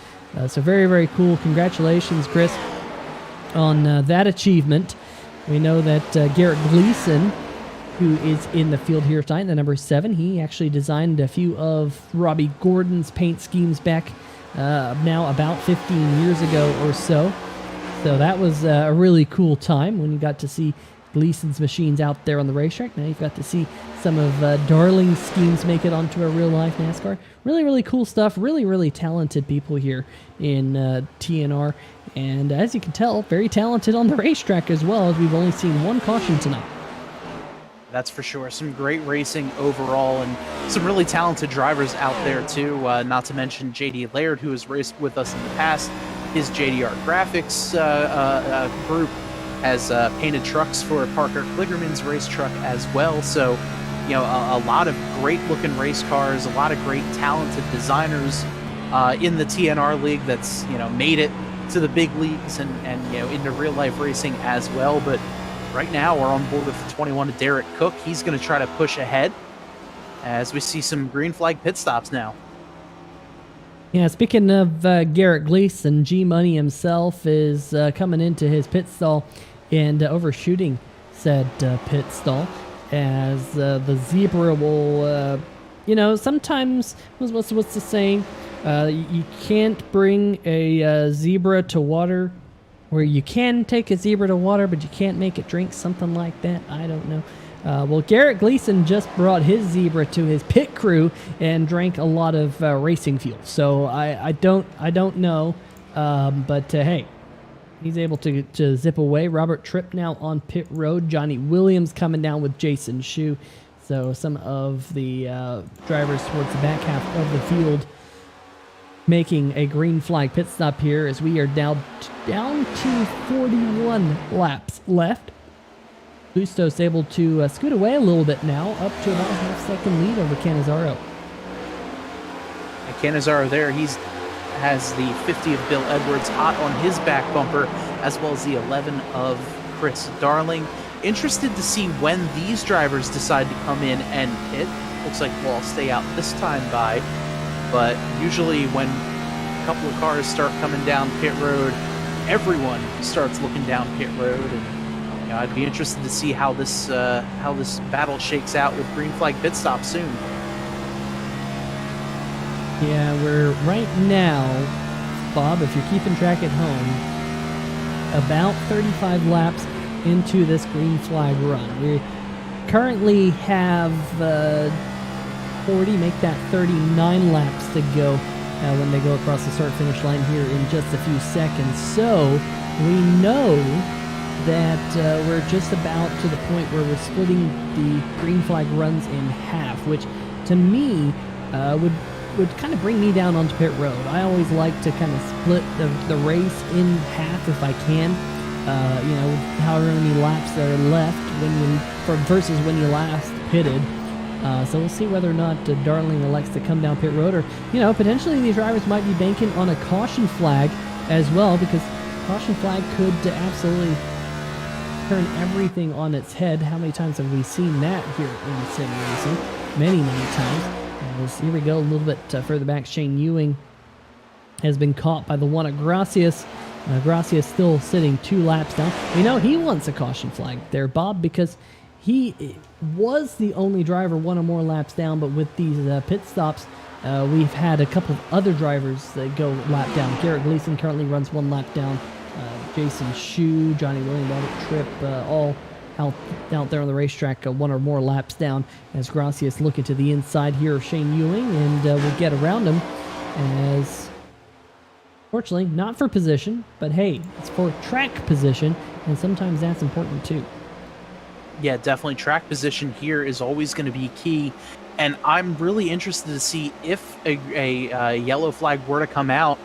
So very, very cool. Congratulations, Chris, on that achievement. We know that Garrett Gleason, who is in the field here tonight, the number 7, he actually designed a few of Robbie Gordon's paint schemes back now about 15 years ago or so. So that was a really cool time when you got to see Gleason's machines out there on the racetrack. Now you've got to see some of Darling's schemes make it onto a real-life NASCAR. Really, really cool stuff. Really, really talented people here in TNR. And as you can tell, very talented on the racetrack as well, as we've only seen one caution tonight. That's for sure. Some great racing overall, and some really talented drivers out there too. Not to mention JD Laird, who has raced with us in the past. His JDR Graphics group has painted trucks for Parker Kligerman's race truck as well. So, you know, a lot of great looking race cars, a lot of great talented designers in the TNR league that's, you know, made it to the big leagues and you know, into real life racing as well. But right now we're on board with 21 to Derek Cook. He's going to try to push ahead as we see some green flag pit stops now. Yeah, speaking of Garrett Gleason, G-Money himself is coming into his pit stall and overshooting said pit stall, as the zebra will, you know, sometimes, what's the saying? You can't bring a zebra to water, or you can take a zebra to water, but you can't make it drink, something like that. I don't know. Well, Garrett Gleason just brought his zebra to his pit crew and drank a lot of racing fuel. So I don't know, but hey, he's able to zip away. Robert Tripp now on pit road. Johnny Williams coming down with Jason Schue. So some of the drivers towards the back half of the field making a green flag pit stop here, as we are down to 41 laps left. Bustos able to scoot away a little bit now, up to about a half-second lead over Cannizzaro. And Cannizzaro there, has the 50 of Bill Edwards hot on his back bumper, as well as the 11 of Chris Darling. Interested to see when these drivers decide to come in and pit. Looks like we'll all stay out this time by, but usually when a couple of cars start coming down pit road, everyone starts looking down pit road, and you know, I'd be interested to see how this battle shakes out with green flag pit stop soon. Yeah, we're right now, Bob, if you're keeping track at home, about 35 laps into this green flag run. We currently have 40, make that 39 laps to go when they go across the start-finish line here in just a few seconds. So we know that we're just about to the point where we're splitting the green flag runs in half, which to me would kind of bring me down onto pit road. I always like to kind of split the race in half if I can. You know, however many laps there are left versus when you last pitted. So we'll see whether or not Darling elects to come down pit road, or, you know, potentially these drivers might be banking on a caution flag as well, because caution flag could absolutely turn everything on its head. How many times have we seen that here in sim racing? Many, many times. Here we go, a little bit further back. Shane Ewing has been caught by the one at Gracias. Gracias still sitting 2 laps down. We know he wants a caution flag there, Bob, because he was the only driver 1 or more laps down, but with these pit stops, we've had a couple of other drivers that go lap down. Garrett Gleason currently runs 1 lap down. Jason Schue, Johnny William, Robert Tripp, all out there on the racetrack, 1 or more laps down, as Gracias looking to the inside here of Shane Ewing, and we'll get around him as, fortunately, not for position, but hey, it's for track position, and sometimes that's important too. Yeah, definitely. Track position here is always going to be key, and I'm really interested to see if a yellow flag were to come out.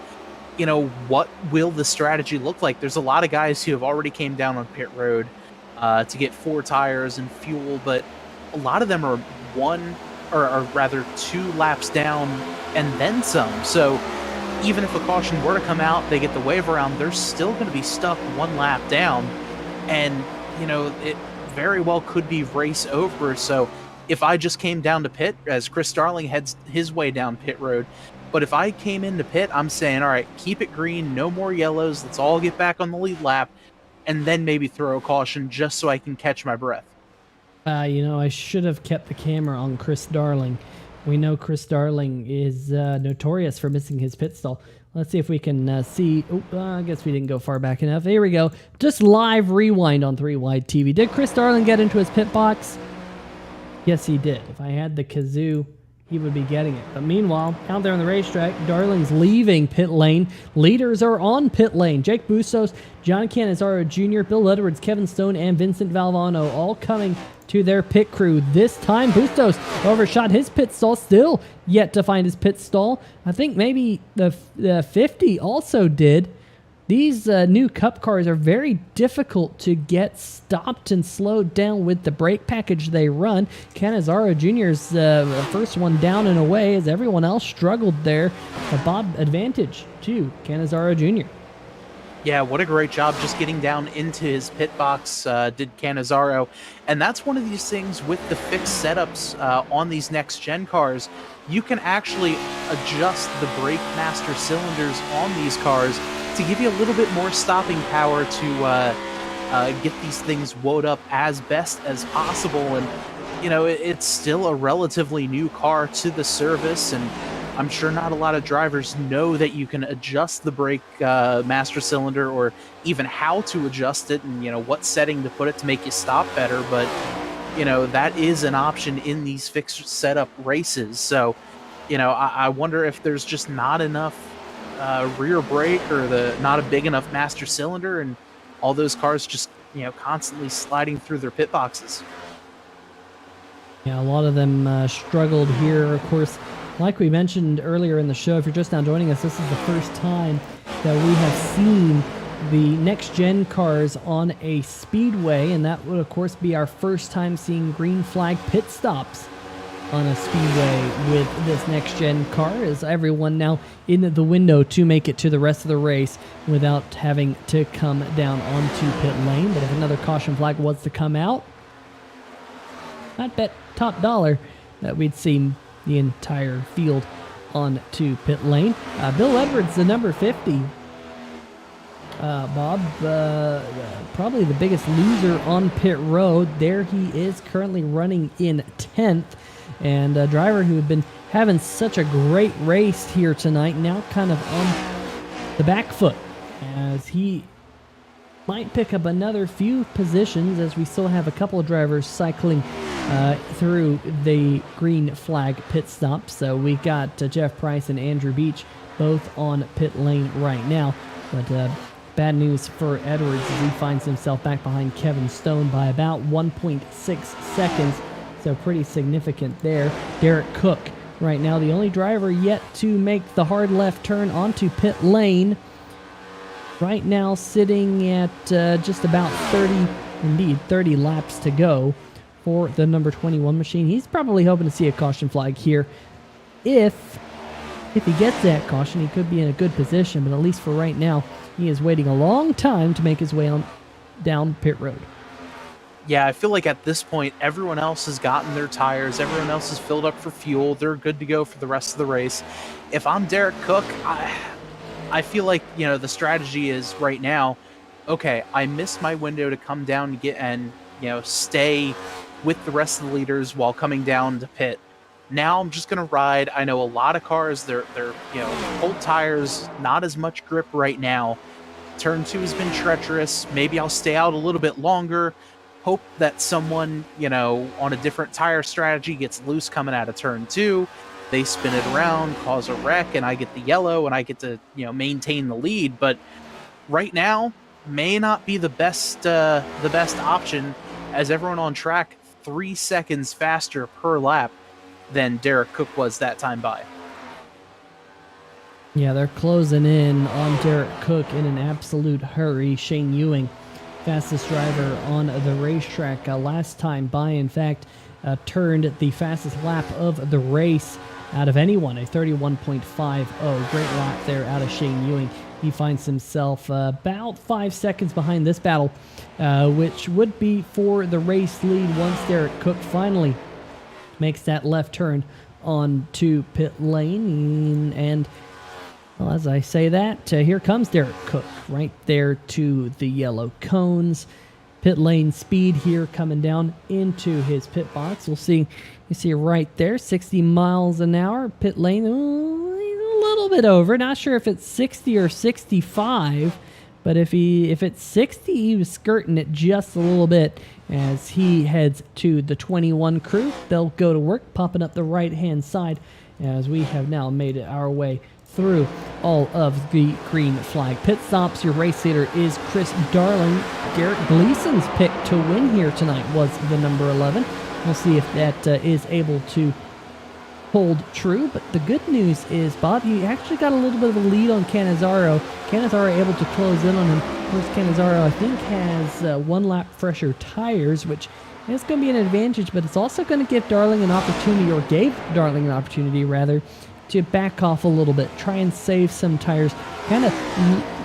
You know, what will the strategy look like? There's a lot of guys who have already came down on pit road to get 4 tires and fuel, but a lot of them are 1 or rather 2 laps down and then some. So even if a caution were to come out, they get the wave around, they're still going to be stuck 1 lap down, and you know, it very well could be race over. So if I just came down to pit, as Chris Darling heads his way down pit road, but if I came into pit, I'm saying, all right, keep it green, no more yellows, let's all get back on the lead lap, and then maybe throw a caution just so I can catch my breath. You know, I should have kept the camera on Chris Darling. We know Chris Darling is notorious for missing his pit stall. Let's see if we can see. I guess we didn't go far back enough. Here we go. Just live rewind on 3WideTV. Did Chris Darling get into his pit box? Yes, he did. If I had the kazoo, he would be getting it. But meanwhile, out there on the racetrack, Darling's leaving pit lane. Leaders are on pit lane. Jake Bustos, John Cannizzaro Jr., Bill Edwards, Kevin Stone, and Vincent Valvano all coming to their pit crew. This time, Bustos overshot his pit stall, still yet to find his pit stall. I think maybe the 50 also did. These new Cup cars are very difficult to get stopped and slowed down with the brake package they run. Cannizzaro Jr.'s first one down and away, as everyone else struggled there. A Bob advantage to Cannizzaro Jr. Yeah, what a great job just getting down into his pit box, did Cannizzaro. And that's one of these things with the fixed setups on these next-gen cars. You can actually adjust the brake master cylinders on these cars to give you a little bit more stopping power to get these things woed up as best as possible. And, you know, it's still a relatively new car to the service, and I'm sure not a lot of drivers know that you can adjust the brake master cylinder, or even how to adjust it, and, you know, what setting to put it to make you stop better. But, you know, that is an option in these fixed setup races. So, you know, I wonder if there's just not enough rear brake, or not a big enough master cylinder, and all those cars just, you know, constantly sliding through their pit boxes. Yeah, a lot of them struggled here. Of course, like we mentioned earlier in the show, if you're just now joining us, this is the first time that we have seen the next-gen cars on a speedway, and that would, of course, be our first time seeing green flag pit stops on a speedway with this next-gen car, as everyone now in the window to make it to the rest of the race without having to come down onto pit lane. But if another caution flag was to come out, I'd bet top dollar that we'd see the entire field onto pit lane. Bill Edwards, the number 50. Bob, probably the biggest loser on pit road. There he is, currently running in 10th. And a driver who had been having such a great race here tonight, now kind of on the back foot, as he might pick up another few positions, as we still have a couple of drivers cycling through the green flag pit stop. So we got Jeff Price and Andrew Beach both on pit lane right now. But bad news for Edwards as he finds himself back behind Kevin Stone by about 1.6 seconds. So pretty significant there. Derek Cook right now, the only driver yet to make the hard left turn onto pit lane. Right now sitting at just about 30 laps to go for the number 21 machine. He's probably hoping to see a caution flag here. If he gets that caution, he could be in a good position, but at least for right now, he is waiting a long time to make his way on down pit road. Yeah, I feel like at this point, everyone else has gotten their tires. Everyone else has filled up for fuel. They're good to go for the rest of the race. If I'm Derek Cook, I feel like, the strategy is right now, okay, I missed my window to come down and stay with the rest of the leaders while coming down to pit. Now I'm just going to ride. I know a lot of cars, they're old tires, not as much grip right now. Turn 2 has been treacherous. Maybe I'll stay out a little bit longer. Hope that someone, on a different tire strategy gets loose coming out of turn 2. They spin it around, cause a wreck, and I get the yellow, and I get to, maintain the lead. But right now may not be the best option, as everyone on track 3 seconds faster per lap than Derek Cook was that time by. Yeah, they're closing in on Derek Cook in an absolute hurry. Shane Ewing, fastest driver on the racetrack last time by, in fact, turned the fastest lap of the race out of anyone, a 31.50. Great lap there out of Shane Ewing. He finds himself about 5 seconds behind this battle, which would be for the race lead once Derek Cook finally makes that left turn onto pit lane. And well, as I say that, here comes Derek Cook right there to the yellow cones. Pit lane speed here coming down into his pit box. We'll see, you see right there, 60 miles an hour. Pit lane, he's a little bit over. Not sure if it's 60 or 65, but if it's 60, he was skirting it just a little bit as he heads to the 21 crew. They'll go to work, popping up the right-hand side as we have now made our way through all of the green flag pit stops. Your race leader is Chris Darling. Garrett Gleason's pick to win here tonight was the number 11. We'll see if that is able to hold true. But the good news is, Bob, you actually got a little bit of a lead on Cannizzaro. Cannizzaro able to close in on him. Of course, Cannizzaro, I think, has 1 lap fresher tires, which is going to be an advantage, but it's also going to give Darling an opportunity, or gave Darling an opportunity, rather, to back off a little bit, try and save some tires, kind of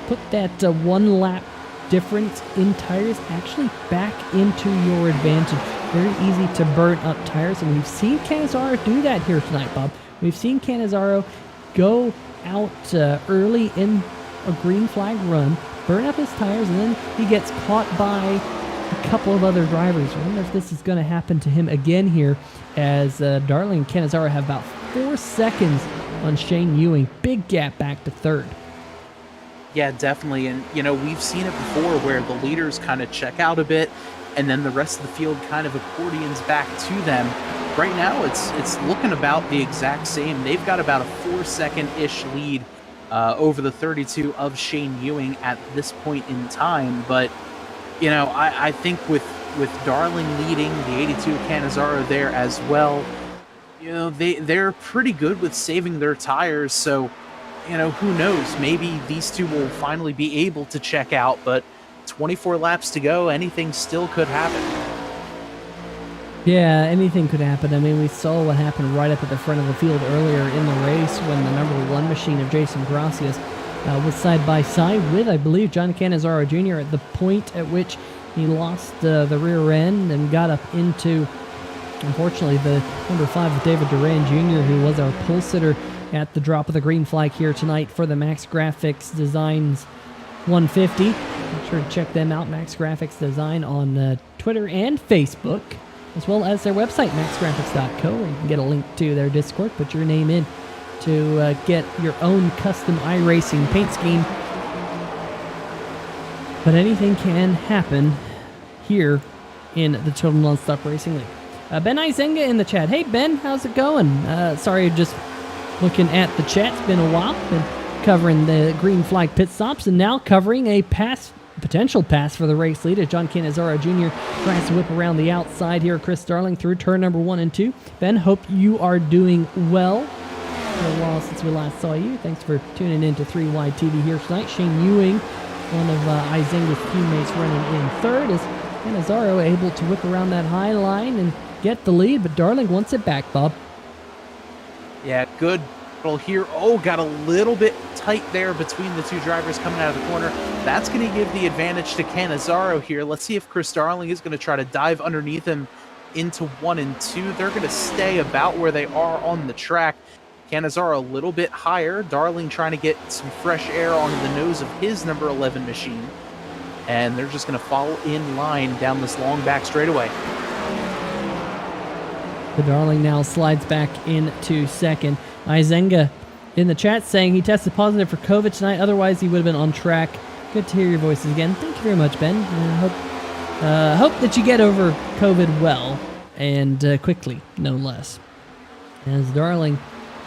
put that 1 lap difference in tires actually back into your advantage. Very easy to burn up tires, and we've seen Cannizzaro do that here tonight, Bob. We've seen Cannizzaro go out early in a green flag run, burn up his tires, and then he gets caught by a couple of other drivers. I wonder if this is going to happen to him again here, as Darling and Cannizzaro have about 4 seconds on Shane Ewing. Big gap back to third. Yeah, definitely. And, we've seen it before where the leaders kind of check out a bit and then the rest of the field kind of accordions back to them. Right now, it's looking about the exact same. They've got about a 4-second-ish lead over the 32 of Shane Ewing at this point in time. But, I think with Darling leading, the 82 Cannizzaro there as well, they're pretty good with saving their tires. So, who knows? Maybe these two will finally be able to check out, but 24 laps to go, anything still could happen. Yeah, anything could happen. I mean, we saw what happened right up at the front of the field earlier in the race when the number 1 machine of Jason Gracias was side by side with, I believe, John Cannizzaro Jr. at the point at which he lost the rear end and got up into, unfortunately, the number 5 of David Duran Jr., who was our pole sitter at the drop of the green flag here tonight for the Max Graphics Designs 150. Make sure to check them out, Max Graphics Design, on Twitter and Facebook, as well as their website, maxgraphics.co, where you can get a link to their Discord. Put your name in to get your own custom iRacing paint scheme. But anything can happen here in the Total Nonstop Racing League. Ben Izenga in the chat. Hey, Ben, how's it going? Sorry, just looking at the chat. It's been a while. Been covering the green flag pit stops and now covering a potential pass for the race leader. John Cannizzaro Jr. tries to whip around the outside here. Chris Darling through turn number 1 and 2. Ben, hope you are doing well. It's been a while since we last saw you. Thanks for tuning in to 3WideTV here tonight. Shane Ewing, one of Izenga's teammates, running in third, as Cannizzaro able to whip around that high line and get the lead, but Darling wants it back, Bob. Yeah, good battle here. Oh, got a little bit tight there between the two drivers coming out of the corner. That's going to give the advantage to Cannizzaro here. Let's see if Chris Darling is going to try to dive underneath him into 1 and 2. They're going to stay about where they are on the track. Cannizzaro a little bit higher. Darling trying to get some fresh air on the nose of his number 11 machine. And they're just going to follow in line down this long back straightaway. The Darling now slides back into second. Izenga in the chat saying he tested positive for COVID tonight, otherwise he would have been on track. Good to hear your voices again. Thank you very much, Ben. Hope that you get over COVID well and quickly, no less. As Darling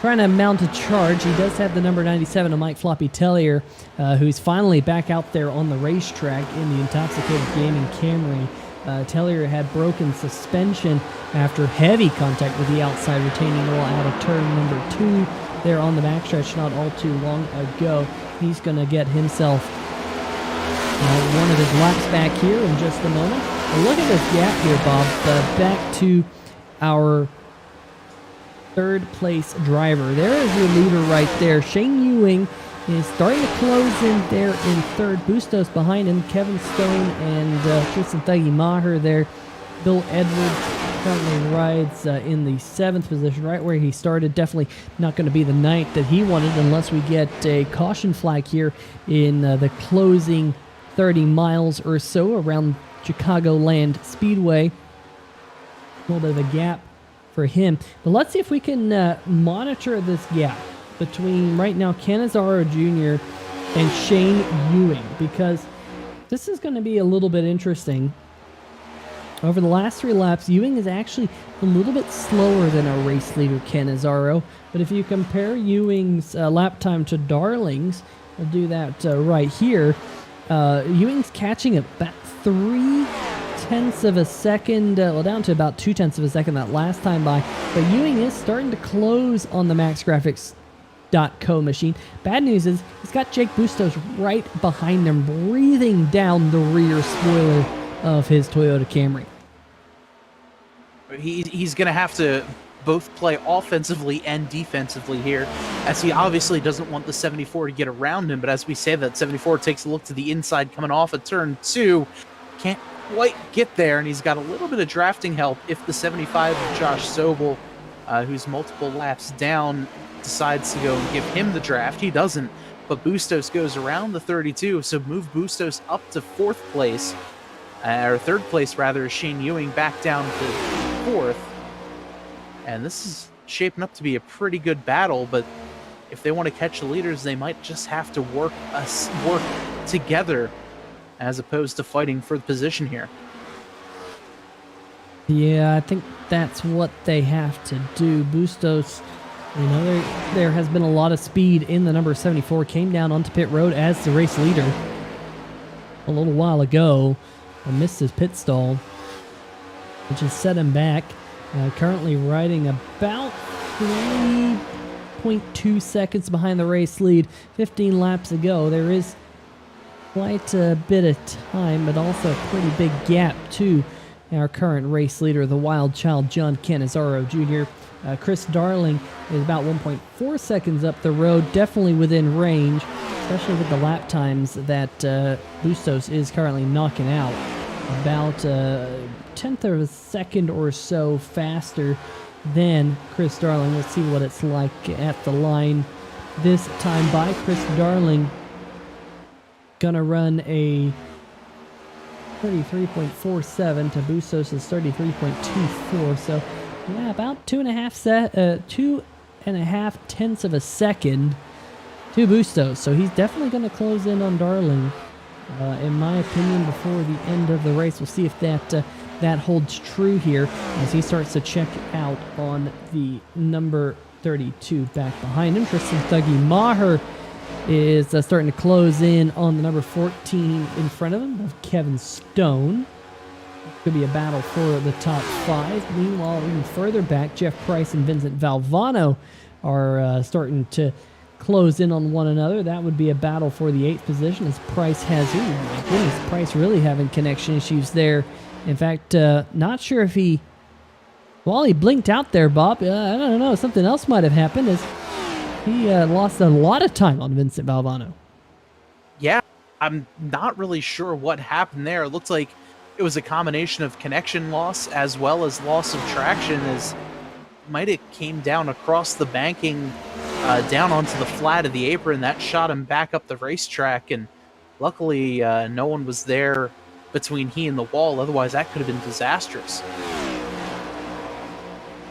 trying to mount a charge, he does have the number 97 of Mike Floppy Tellier, who's finally back out there on the racetrack in the intoxicated gaming Camry. Tellier had broken suspension after heavy contact with the outside retaining wall out of turn number 2 there on the backstretch not all too long ago. He's going to get himself one of his laps back here in just a moment. But look at this gap here, Bob. Back to our third place driver. There is your leader right there. Shane Ewing is starting to close in there in third. Bustos behind him. Kevin Stone and Tristan Thuggy Maher there. Bill Edwards currently rides in the 7th position, right where he started. Definitely not going to be the night that he wanted unless we get a caution flag here in the closing 30 miles or so around Chicagoland Speedway. A little bit of a gap for him. But let's see if we can monitor this gap between right now Cannizzaro Jr. and Shane Ewing, because this is going to be a little bit interesting. Over the last 3 laps, Ewing is actually a little bit slower than our race leader Cannizzaro, but if you compare Ewing's lap time to Darling's, we'll do that right here. Ewing's catching about 3/10 of a second, well, down to about 2/10 of a second that last time by, but Ewing is starting to close on the Max Graphics.co machine. Bad news is he's got Jake Bustos right behind him, breathing down the rear spoiler of his Toyota Camry. He's going to have to both play offensively and defensively here, as he obviously doesn't want the 74 to get around him, but as we say that, 74 takes a look to the inside coming off of turn 2, can't quite get there, and he's got a little bit of drafting help if the 75 of Josh Sobel, who's multiple laps down, decides to go and give him the draft. He doesn't, but Bustos goes around the 32, so move Bustos up to 4th place, or 3rd place rather, Shane Ewing back down to 4th. And this is shaping up to be a pretty good battle, but if they want to catch the leaders, they might just have to work together as opposed to fighting for the position here. Yeah, I think that's what they have to do. Bustos, you know, there has been a lot of speed in the number 74. Came down onto pit road as the race leader a little while ago. Missed his pit stall, which has set him back. Currently riding about 3.2 seconds behind the race lead. 15 laps ago. There is quite a bit of time, but also a pretty big gap too our current race leader, the wild child, John Cannizzaro Jr. Chris Darling is about 1.4 seconds up the road, definitely within range, especially with the lap times that Bustos is currently knocking out. About a tenth of a second or so faster than Chris Darling. Let's see what it's like at the line this time by Chris Darling. Gonna run a 33.47 to Bustos' 33.24, so yeah, about 2.5 tenths of a second to Bustos. So he's definitely going to close in on Darling, in my opinion, before the end of the race. We'll see if that holds true here as he starts to check out on the number 32 back behind him. Tristan Thuggy Maher is starting to close in on the number 14 in front of him, of Kevin Stone. Could be a battle for the top 5. Meanwhile, even further back, Jeff Price and Vincent Valvano are starting to close in on one another. That would be a battle for the 8th position as Price has, oh my goodness, Price really having connection issues there. In fact, not sure if he blinked out there, Bob. I don't know, something else might have happened as he lost a lot of time on Vincent Valvano. Yeah, I'm not really sure what happened there. It looks like it was a combination of connection loss as well as loss of traction, as might have came down across the banking down onto the flat of the apron. That shot him back up the racetrack, and luckily no one was there between he and the wall. Otherwise, that could have been disastrous.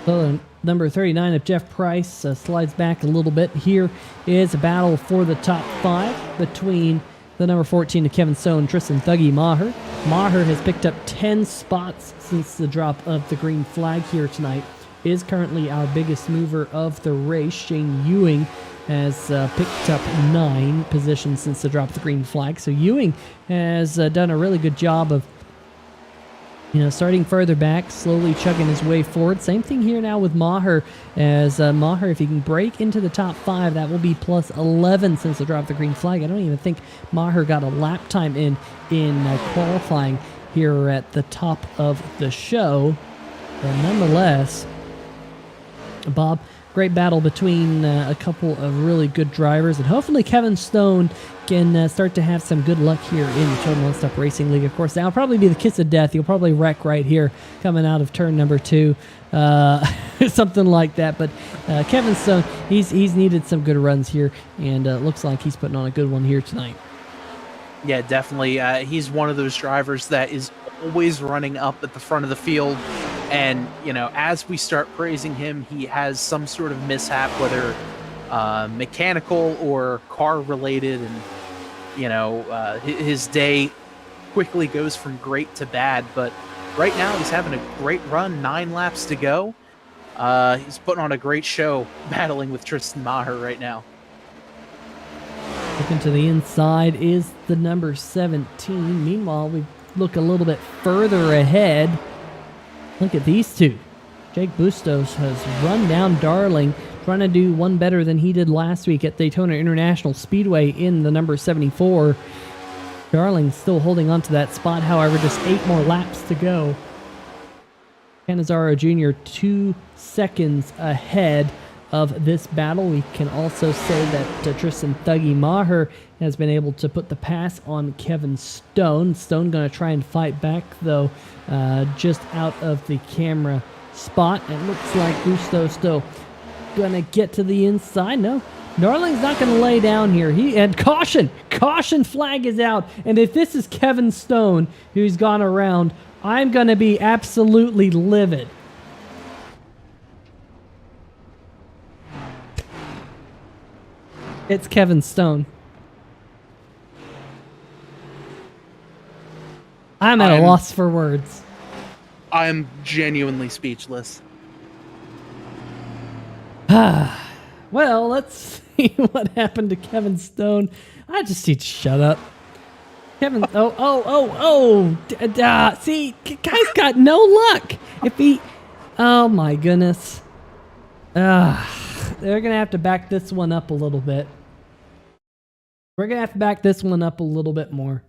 So number 39 of Jeff Price slides back a little bit. Here is a battle for the top 5 between the number 14 of Kevin Stone and Tristan Thuggy Maher. Maher has picked up 10 spots since the drop of the green flag here tonight. Is currently our biggest mover of the race. Shane Ewing has picked up 9 positions since the drop of the green flag. So Ewing has done a really good job of starting further back, slowly chugging his way forward. Same thing here now with Maher, as Maher, if he can break into the top 5, that will be plus 11 since the drop of the green flag. I don't even think Maher got a lap time in qualifying here at the top of the show. But nonetheless, Bob, great battle between a couple of really good drivers, and hopefully Kevin Stone can start to have some good luck here in the Total Nonstop Racing League. Of course, that'll probably be the kiss of death. He'll probably wreck right here coming out of turn number 2, something like that. But Kevin Stone, he's needed some good runs here, and looks like he's putting on a good one here tonight. Yeah, definitely. He's one of those drivers that is always running up at the front of the field. And, as we start praising him, he has some sort of mishap, whether mechanical or car related. And, his day quickly goes from great to bad. But right now he's having a great run, 9 laps to go. He's putting on a great show battling with Tristan Maher right now. Looking to the inside is the number 17. Meanwhile, we look a little bit further ahead. Look at these two. Jake Bustos has run down Darling, trying to do one better than he did last week at Daytona International Speedway in the number 74. Darling still holding on to that spot, however, just 8 more laps to go. Cannizzaro Jr. 2 seconds ahead of this battle. We can also say that Tristan Thuggy Maher has been able to put the pass on Kevin Stone. Stone going to try and fight back, though, just out of the camera spot. It looks like Bustos still going to get to the inside. No, Darling's not going to lay down here. And caution flag is out. And if this is Kevin Stone who's gone around, I'm going to be absolutely livid. It's Kevin Stone. I'm at a loss for words. I'm genuinely speechless. Well, let's see what happened to Kevin Stone. I just need to shut up. Kevin, see, guy's got no luck. Oh my goodness. They're going to have to back this one up a little bit. We're going to have to back this one up a little bit more.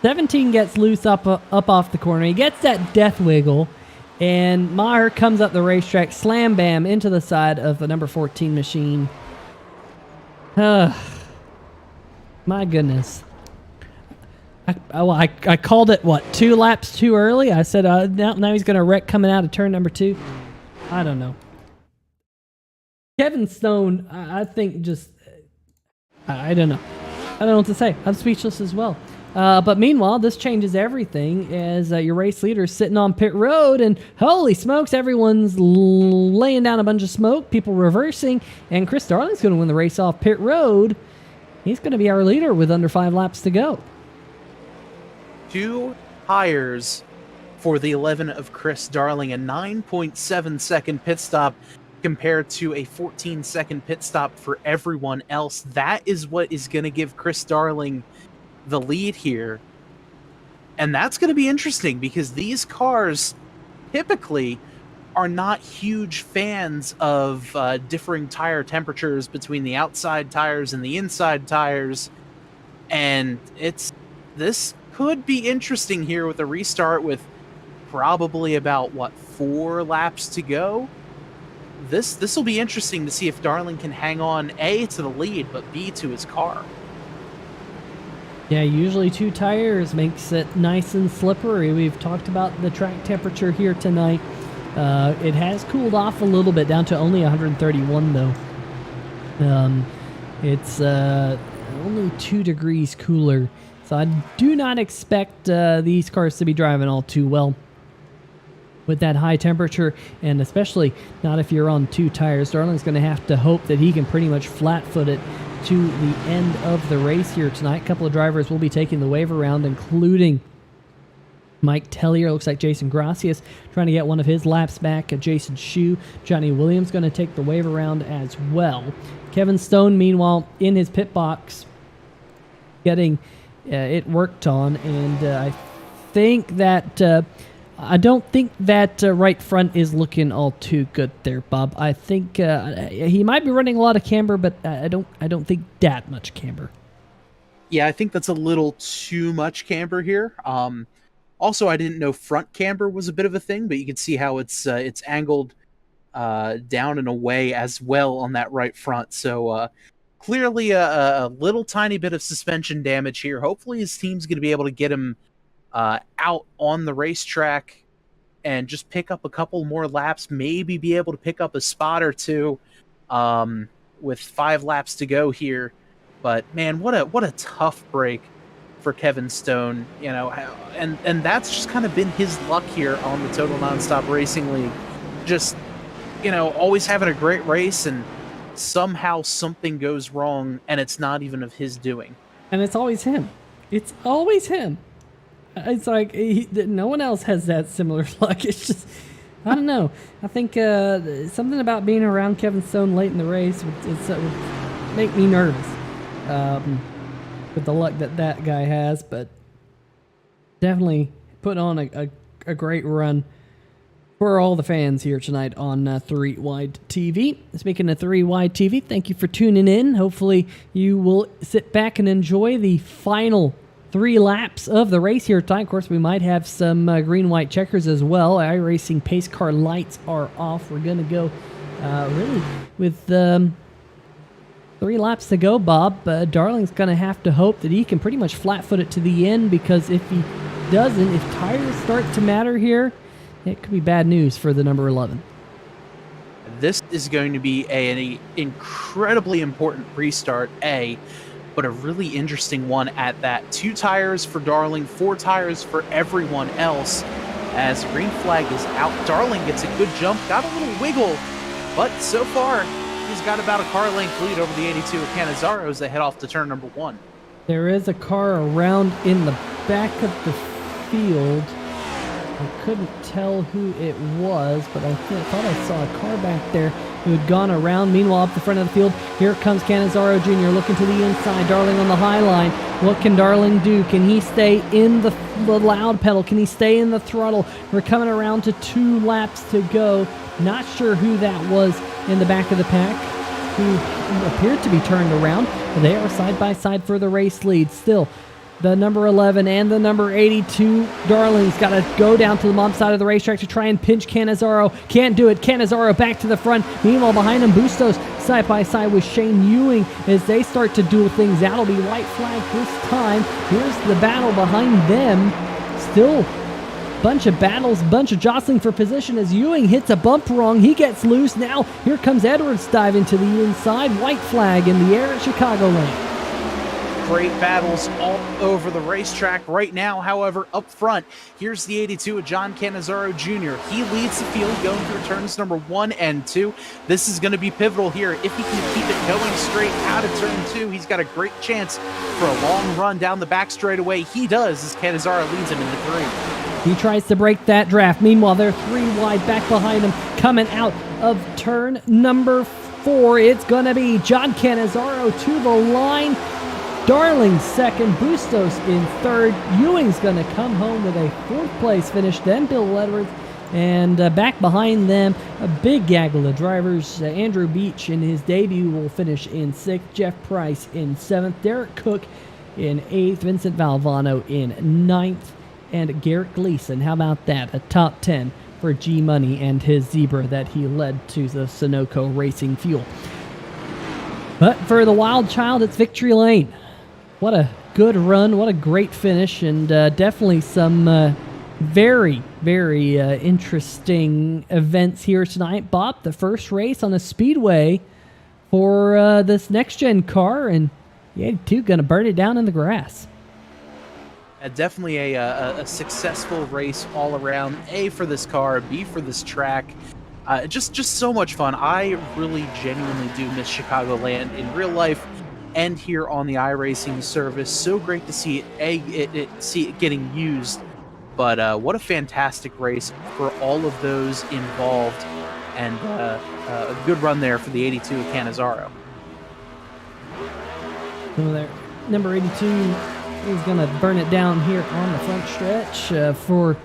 17 gets loose up off the corner. He gets that death wiggle, and Maher comes up the racetrack, slam bam into the side of the number 14 machine. My goodness. I called it, what, 2 laps too early? I said now he's going to wreck coming out of turn number 2. I don't know. Kevin Stone, I think just, I don't know. I don't know what to say. I'm speechless as well. But meanwhile, this changes everything as your race leader is sitting on pit road, and holy smokes, everyone's laying down a bunch of smoke, people reversing, and Chris Darling's going to win the race off pit road. He's going to be our leader with under 5 laps to go. 2 tires for the 11 of Chris Darling, a 9.7 second pit stop compared to a 14-second pit stop for everyone else. That is what is going to give Chris Darling the lead here. And that's going to be interesting because these cars typically are not huge fans of differing tire temperatures between the outside tires and the inside tires. And this could be interesting here with a restart with probably about, 4 laps to go. This will be interesting to see if Darling can hang on, A, to the lead, but B, to his car. Yeah, usually 2 tires makes it nice and slippery. We've talked about the track temperature here tonight. It has cooled off a little bit, down to only 131 though. It's only 2 degrees cooler. So I do not expect these cars to be driving all too well with that high temperature, and especially not if you're on 2 tires. Darling's going to have to hope that he can pretty much flat-foot it to the end of the race here tonight. A couple of drivers will be taking the wave around, including Mike Tellier. Looks like Jason Gracias trying to get one of his laps back. Jason Schue. Johnny Williams going to take the wave around as well. Kevin Stone, meanwhile, in his pit box, getting it worked on, and I think that I don't think that right front is looking all too good there, Bob. I think he might be running a lot of camber, but I don't think that much camber. Yeah, I think that's a little too much camber here. Also, I didn't know front camber was a bit of a thing, but you can see how it's angled down and away as well on that right front. So clearly a little tiny bit of suspension damage here. Hopefully his team's going to be able to get him out on the racetrack and just pick up a couple more laps, maybe be able to pick up a spot or 2 with 5 laps to go here. But man, what a tough break for Kevin Stone, you know, and that's just kind of been his luck here on the Total Nonstop Racing League. Just, you know, always having a great race, and somehow something goes wrong, and it's not even of his doing. And it's always him. It's always him. It's like no one else has that similar luck. It's just, I don't know. I think something about being around Kevin Stone late in the race would make me nervous with the luck that guy has. But definitely put on a great run for all the fans here tonight on 3WideTV. Speaking of 3WideTV, thank you for tuning in. Hopefully you will sit back and enjoy the final 3 laps of the race here tonight. Of course, we might have some green-white checkers as well. iRacing pace car lights are off. We're going to go really with 3 laps to go, Bob. Darling's going to have to hope that he can pretty much flat-foot it to the end, because if he doesn't, if tires start to matter here, it could be bad news for the number 11. This is going to be an incredibly important restart, but a really interesting one at that. 2 tires for Darling, 4 tires for everyone else. As the green flag is out, Darling gets a good jump, got a little wiggle, but so far he's got about a car length lead over the 82 of Cannizzaro as they head off to turn number 1. There is a car around in the back of the field. I couldn't tell who it was, but I thought I saw a car back there who had gone around. Meanwhile, up the front of the field, here comes Cannizzaro Jr. looking to the inside. Darling on the high line. What can Darling do? Can he stay in the loud pedal? Can he stay in the throttle? We're coming around to 2 laps to go. Not sure who that was in the back of the pack, who appeared to be turned around. They are side by side for the race lead. Still, the number 11 and the number 82 Darling's got to go down to the mom side of the racetrack to try and pinch Cannizzaro. Can't do it. Cannizzaro back to the front. Meanwhile, behind him, Bustos side by side with Shane Ewing as they start to duel things out. It'll be white flag this time. Here's the battle behind them. Still bunch of battles, bunch of jostling for position as Ewing hits a bump wrong. He gets loose. Now here comes Edwards diving to the inside. White flag in the air at Chicagoland. Great battles all over the racetrack right now. However, up front, here's the 82 of John Cannizzaro Jr. He leads the field going through turns number 1 and 2. This is going to be pivotal here. If he can keep it going straight out of turn 2, he's got a great chance for a long run down the back straightaway. He does as Cannizzaro leads him into 3. He tries to break that draft. Meanwhile, they're 3 wide back behind him coming out of turn number 4. It's going to be John Cannizzaro to the line. Darling second, Bustos in third. Ewing's going to come home with a 4th place finish. Then Bill Edwards, and back behind them, a big gaggle of drivers. Andrew Beach in his debut will finish in 6th. Jeff Price in 7th. Derek Cook in 8th. Vincent Valvano in 9th. And Garrett Gleason, how about that? A top 10 for G Money and his Zebra that he led to the Sunoco Racing Fuel. But for the Wild Child, it's victory lane. What a good run, what a great finish, and definitely some very, very interesting events here tonight. Bob, the first race on the speedway for this next-gen car, and the 82 going to burn it down in the grass. Definitely a successful race all around. A for this car, B for this track. Just so much fun. I really genuinely do miss Chicagoland in real life and here on the iRacing service. So great to see it getting used. But what a fantastic race for all of those involved, and a good run there for the 82 of Cannizzaro. So there, number 82 is going to burn it down here on the front stretch for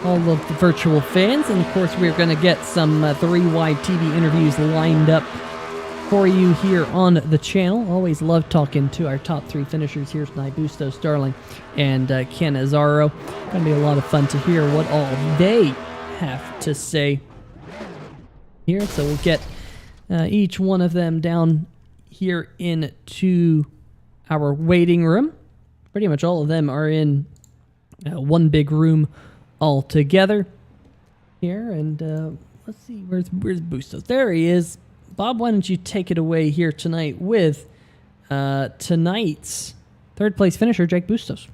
all of the virtual fans. And of course, we're going to get some 3WideTV interviews lined up for you here on the channel. Always love talking to our top 3 finishers here tonight, Bustos, Darling, and Cannizzaro. Gonna be a lot of fun to hear what all they have to say here. So we'll get each one of them down here into our waiting room. Pretty much all of them are in one big room all together here. And let's see, where's Bustos? There he is. Bob, why don't you take it away here tonight with tonight's 3rd place finisher, Jake Bustos.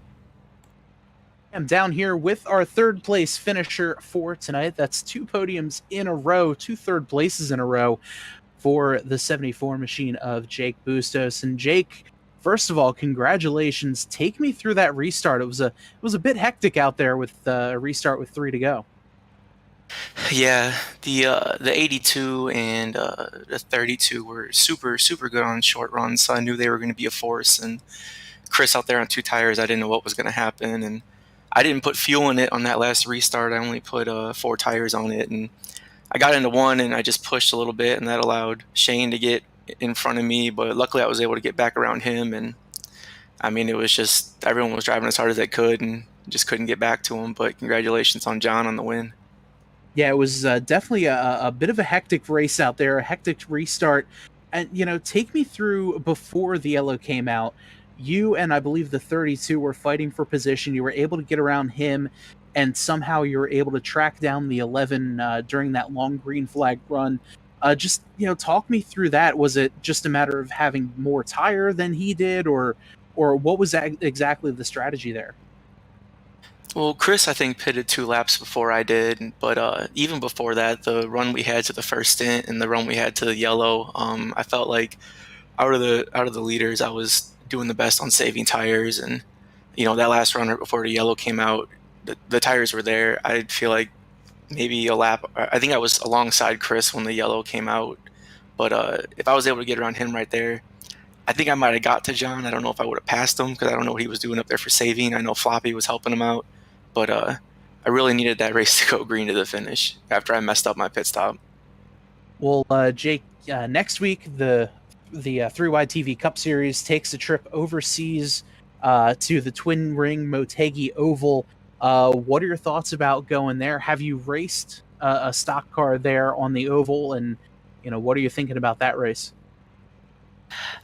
I'm down here with our 3rd place finisher for tonight. That's 2 podiums in a row, 2 3rd places in a row for the 74 machine of Jake Bustos. And Jake, first of all, congratulations. Take me through that restart. It was a bit hectic out there with a restart with 3 to go. Yeah, the 82 and the 32 were super good on short runs, so I knew they were going to be a force. And Chris out there on 2 tires, I didn't know what was going to happen, and I didn't put fuel in it on that last restart. I only put 4 tires on it, and I got into 1 and I just pushed a little bit, and that allowed Shane to get in front of me. But luckily, I was able to get back around him, and I mean, it was just everyone was driving as hard as they could and just couldn't get back to him. But congratulations on John on the win. Yeah, it was definitely a bit of a hectic race out there, a hectic restart. And, take me through before the yellow came out. You and I believe the 32 were fighting for position. You were able to get around him, and somehow you were able to track down the 11 during that long green flag run. Just, talk me through that. Was it just a matter of having more tire than he did, or what was exactly the strategy there? Well, Chris, I think, pitted 2 laps before I did, but even before that, the run we had to the first stint and the run we had to the yellow, I felt like out of the leaders, I was doing the best on saving tires. And that last run right before the yellow came out, the tires were there. I feel like maybe a lap. I think I was alongside Chris when the yellow came out, but if I was able to get around him right there, I think I might have got to John. I don't know if I would have passed him because I don't know what he was doing up there for saving. I know Floppy was helping him out. But I really needed that race to go green to the finish after I messed up my pit stop. Well, Jake, next week the 3WideTV Cup Series takes a trip overseas to the Twin Ring Motegi Oval. What are your thoughts about going there? Have you raced a stock car there on the oval, and what are you thinking about that race?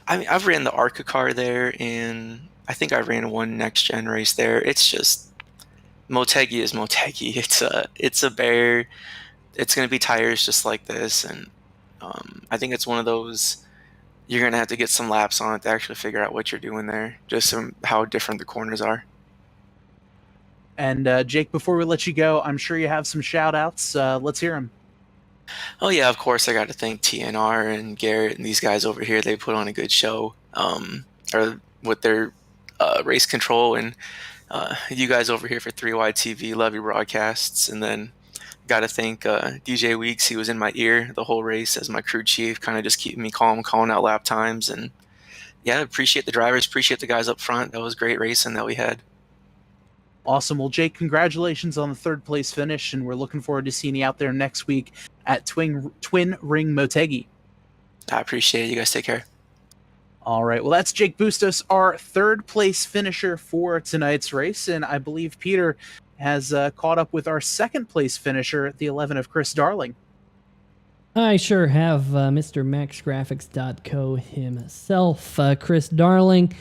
I mean, I've ran the ARCA car there, and I think I ran one next gen race there. It's just Motegi is Motegi. It's a bear. It's gonna be tires just like this, and I think it's one of those you're gonna have to get some laps on it to actually figure out what you're doing there, just from how different the corners are. And Jake, before we let you go, I'm sure you have some shout outs. Let's hear them. Oh yeah, of course I got to thank TNR and Garrett and these guys over here. They put on a good show, or with their race control, and you guys over here for 3WideTV. Love your broadcasts. And then got to thank DJ Weeks. He was in my ear the whole race as my crew chief, kind of just keeping me calm, calling out lap times. And yeah, appreciate the drivers, appreciate the guys up front. That was great racing that we had. Awesome. Well, Jake, congratulations on the third place finish, and we're looking forward to seeing you out there next week at Twin Ring Motegi. I appreciate it. You guys take care. All right. Well, that's Jake Bustos, our third place finisher for tonight's race, and I believe Peter has caught up with our second place finisher, the 11 of Chris Darling. I sure have, Mr. MaxGraphics.co himself, Chris Darling.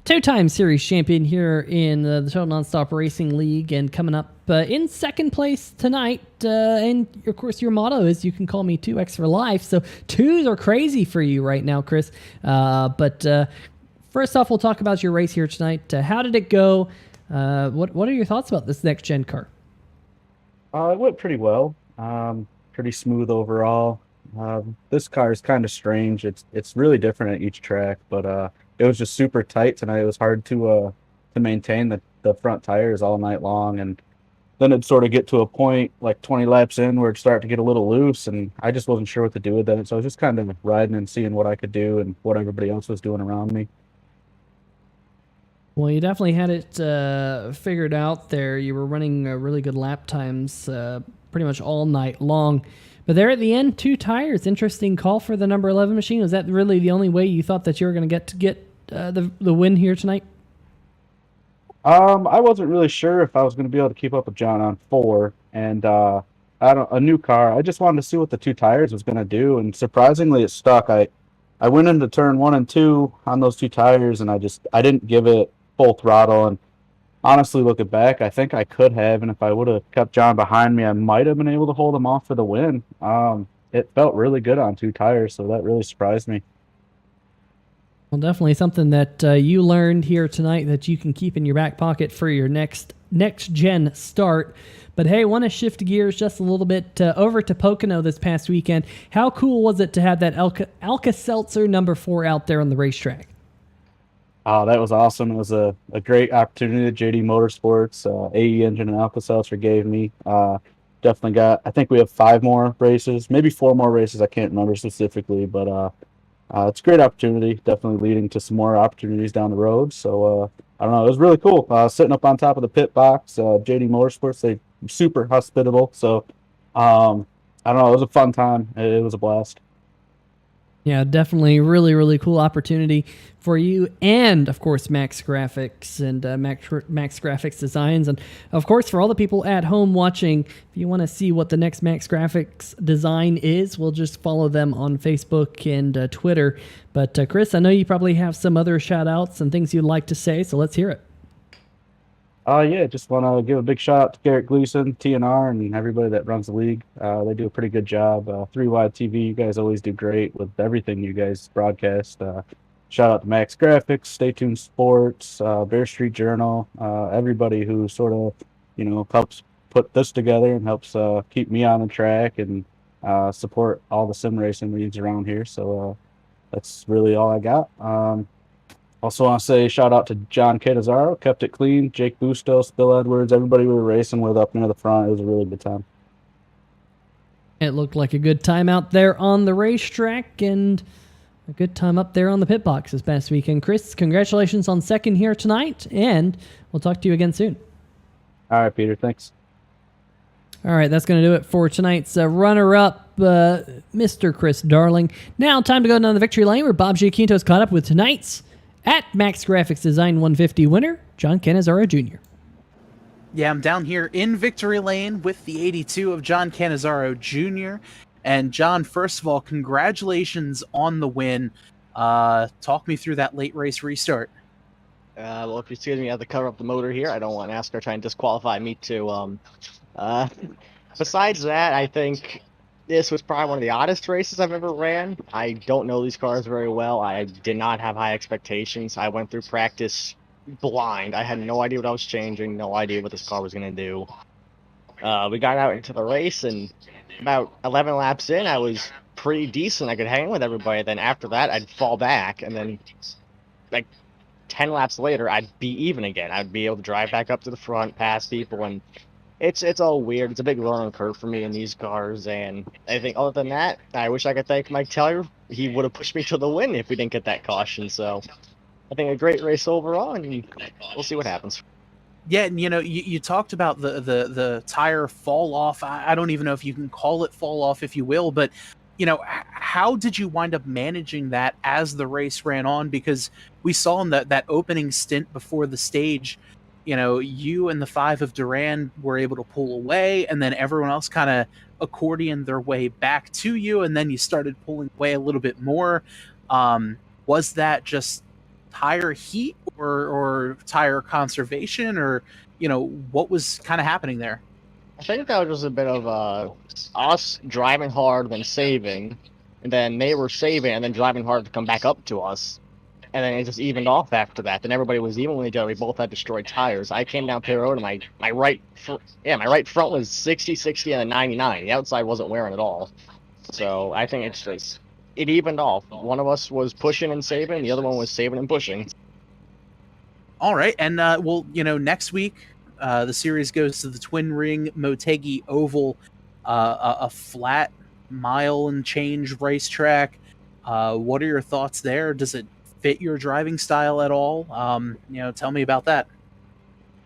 Two-time series champion here in the Total Nonstop Racing League, and coming up in second place tonight. And of course, your motto is "You can call me 2X for life." So twos are crazy for you right now, Chris. But first off, we'll talk about your race here tonight. How did it go? What are your thoughts about this next gen car? It went pretty well. Pretty smooth overall. This car is kind of strange. It's really different at each track, but it was just super tight tonight. It was hard to maintain the front tires all night long, and then it'd sort of get to a point like 20 laps in where it'd start to get a little loose, and I just wasn't sure what to do with it. So I was just kind of riding and seeing what I could do and what everybody else was doing around me. Well, you definitely had it figured out there. You were running really good lap times pretty much all night long. But there at the end, 2 tires. Interesting call for the number 11 machine. Was that really the only way you thought that you were going to get the win here tonight? I wasn't really sure if I was going to be able to keep up with John on 4, and a new car. I just wanted to see what the 2 tires was going to do, and surprisingly, it stuck. I went into turn 1 and 2 on those 2 tires, and I didn't give it full throttle. And honestly, looking back, I think I could have, and if I would have kept John behind me, I might have been able to hold him off for the win. It felt really good on 2 tires, so that really surprised me. Well, definitely something that you learned here tonight that you can keep in your back pocket for your next gen start. But hey, want to shift gears just a little bit over to Pocono this past weekend. How cool was it to have that Alka-Seltzer number 4 out there on the racetrack? Oh, that was awesome. It was a great opportunity that JD Motorsports, AE Engine, and Alka-Seltzer gave me. Definitely I think we have 5 more races, maybe 4 more races. I can't remember specifically, but it's a great opportunity, definitely leading to some more opportunities down the road. So, I don't know, it was really cool. Sitting up on top of the pit box, JD Motorsports, they super hospitable. So, I don't know, it was a fun time. It was a blast. Yeah, definitely really, really cool opportunity for you and, of course, Max Graphics and Max Graphics Designs. And, of course, for all the people at home watching, if you want to see what the next Max Graphics design is, we'll just follow them on Facebook and Twitter. But, Chris, I know you probably have some other shout-outs and things you'd like to say, so let's hear it. Yeah, just want to give a big shout out to Garrett Gleason, TNR, and everybody that runs the league. They do a pretty good job. 3WideTV, you guys always do great with everything you guys broadcast. Shout out to Max Graphics, Stay Tuned Sports, Bear Street Journal, everybody who sort of, helps put this together and helps keep me on the track and support all the sim racing leagues around here. So that's really all I got. Also want to say shout out to John Catazaro, kept it clean, Jake Bustos, Bill Edwards, everybody we were racing with up near the front. It was a really good time. It looked like a good time out there on the racetrack and a good time up there on the pit box this past weekend. Chris, congratulations on second here tonight, and we'll talk to you again soon. All right, Peter, thanks. All right, that's going to do it for tonight's runner-up, Mr. Chris Darling. Now, time to go down the victory lane where Bob Giaquinto's caught up with tonight's at Max Graphics Design 150 winner, John Cannizzaro Jr. Yeah, I'm down here in Victory Lane with the 82 of John Cannizzaro Jr. And John, first of all, congratulations on the win. Talk me through that late race restart. Well, if you excuse me, I have to cover up the motor here. I don't want NASCAR to try and disqualify me too. Besides that, I think this was probably one of the oddest races I've ever ran. I don't know these cars very well. I did not have high expectations. I went through practice blind. I had no idea what I was changing, no idea what this car was going to do. We got out into the race, and about 11 laps in, I was pretty decent. I could hang with everybody. Then after that, I'd fall back, and then like 10 laps later, I'd be even again. I'd be able to drive back up to the front, pass people, and it's all weird. It's a big learning curve for me in these cars, and I think other than that, I wish I could thank Mike Teller. He would have pushed me to the win if we didn't get that caution. So I think a great race overall, and we'll see what happens. Yeah, and you talked about the tire fall off. I don't even know if you can call it fall off, if you will, but how did you wind up managing that as the race ran on? Because we saw in that opening stint before the stage, you and the 5 of Duran were able to pull away, and then everyone else kind of accordioned their way back to you, and then you started pulling away a little bit more. Was that just tire heat or tire conservation, or what was kind of happening there? I think that was just a bit of us driving hard then saving, and then they were saving and then driving hard to come back up to us, and then it just evened off after that. Then everybody was even with each other. We both had destroyed tires. I came down pit road, and my right front was 60, 60, and a 99. The outside wasn't wearing at all. So I think it evened off. One of us was pushing and saving, the other one was saving and pushing. All right, and next week the series goes to the Twin Ring Motegi Oval, a flat mile and change racetrack. What are your thoughts there? Does it fit your driving style at all? Tell me about that.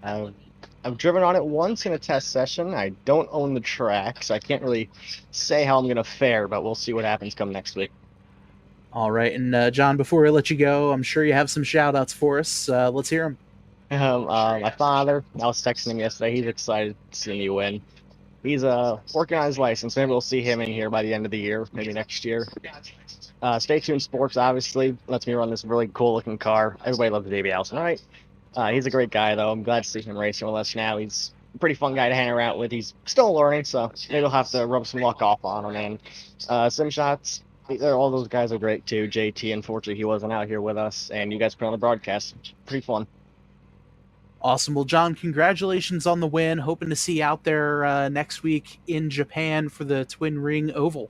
I've driven on it once in a test session. I don't own the track, so I can't really say how I'm going to fare, but we'll see what happens come next week. All right, and John, before we let you go, I'm sure you have some shout-outs for us. Let's hear them. My father, I was texting him yesterday. He's excited to see me win. He's working on his license. Maybe we'll see him in here by the end of the year, maybe next year. Stay Tuned Sports, obviously, lets me run this really cool-looking car. Everybody loves Davey Allison, all right? He's a great guy, though. I'm glad to see him racing with us now. He's a pretty fun guy to hang around with. He's still learning, so maybe we'll have to rub some luck off on him. And Sim Shots, all those guys are great, too. JT, unfortunately, he wasn't out here with us, and you guys put on the broadcast. Pretty fun. Awesome. Well, John, congratulations on the win. Hoping to see you out there next week in Japan for the Twin Ring Oval.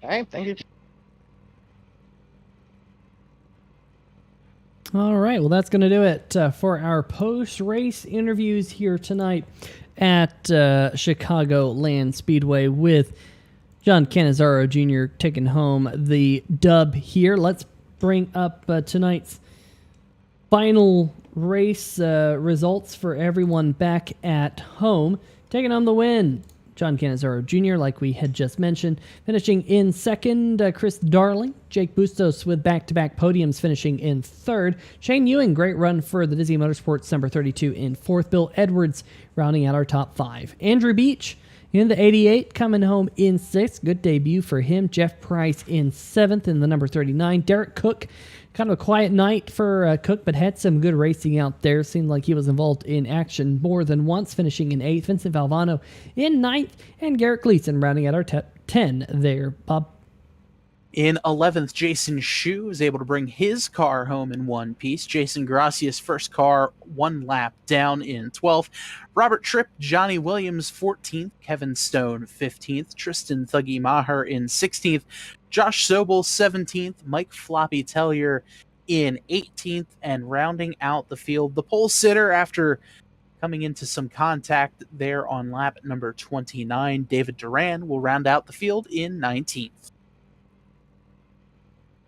All right, thank you. All right, well, that's going to do it for our post-race interviews here tonight at Chicagoland Speedway with John Cannizzaro Jr. taking home the dub here. Let's bring up tonight's final race results for everyone back at home. Taking home the win, John Cannizzaro Jr., like we had just mentioned. Finishing in second, Chris Darling. Jake Bustos with back-to-back podiums finishing in third. Shane Ewing, great run for the Dizzy Motorsports, number 32 in fourth. Bill Edwards rounding out our top 5. Andrew Beach in the 88 coming home in sixth. Good debut for him. Jeff Price in seventh in the number 39. Derek Cook, kind of a quiet night for Cook, but had some good racing out there. Seemed like he was involved in action more than once, finishing in 8th. Vincent Valvano in 9th, and Garrett Gleason rounding out our 10 there. Bob? In 11th, Jason Schue was able to bring his car home in one piece. Jason Gracia's first car, 1 lap down in 12th. Robert Tripp, Johnny Williams, 14th. Kevin Stone, 15th. Tristan Thuggy Maher in 16th. Josh Sobel, 17th. Mike Floppy Tellier in 18th. And rounding out the field, the pole sitter after coming into some contact there on lap number 29, David Duran will round out the field in 19th.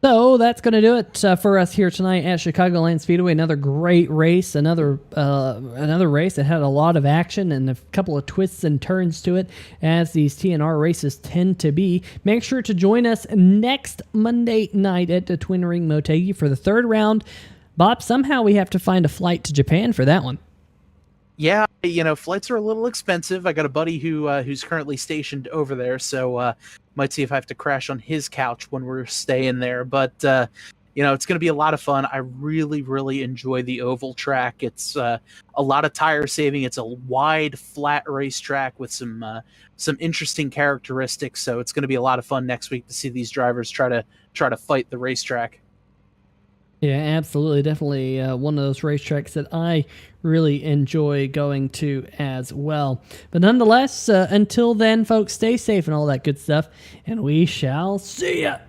So that's going to do it for us here tonight at Chicagoland Speedway. Another great race, another race that had a lot of action and a couple of twists and turns to it, as these TNR races tend to be. Make sure to join us next Monday night at the Twin Ring Motegi for the third round Bob, somehow we have to find a flight to Japan for that one. Yeah, flights are a little expensive. I got a buddy who's currently stationed over there, so might see if I have to crash on his couch when we're staying there. But it's going to be a lot of fun. I really, really enjoy the oval track. It's a lot of tire saving. It's a wide, flat racetrack with some interesting characteristics. So it's going to be a lot of fun next week to see these drivers try to fight the racetrack. Yeah, absolutely. Definitely one of those racetracks that I really enjoy going to as well. But nonetheless, until then, folks, stay safe and all that good stuff, and we shall see ya.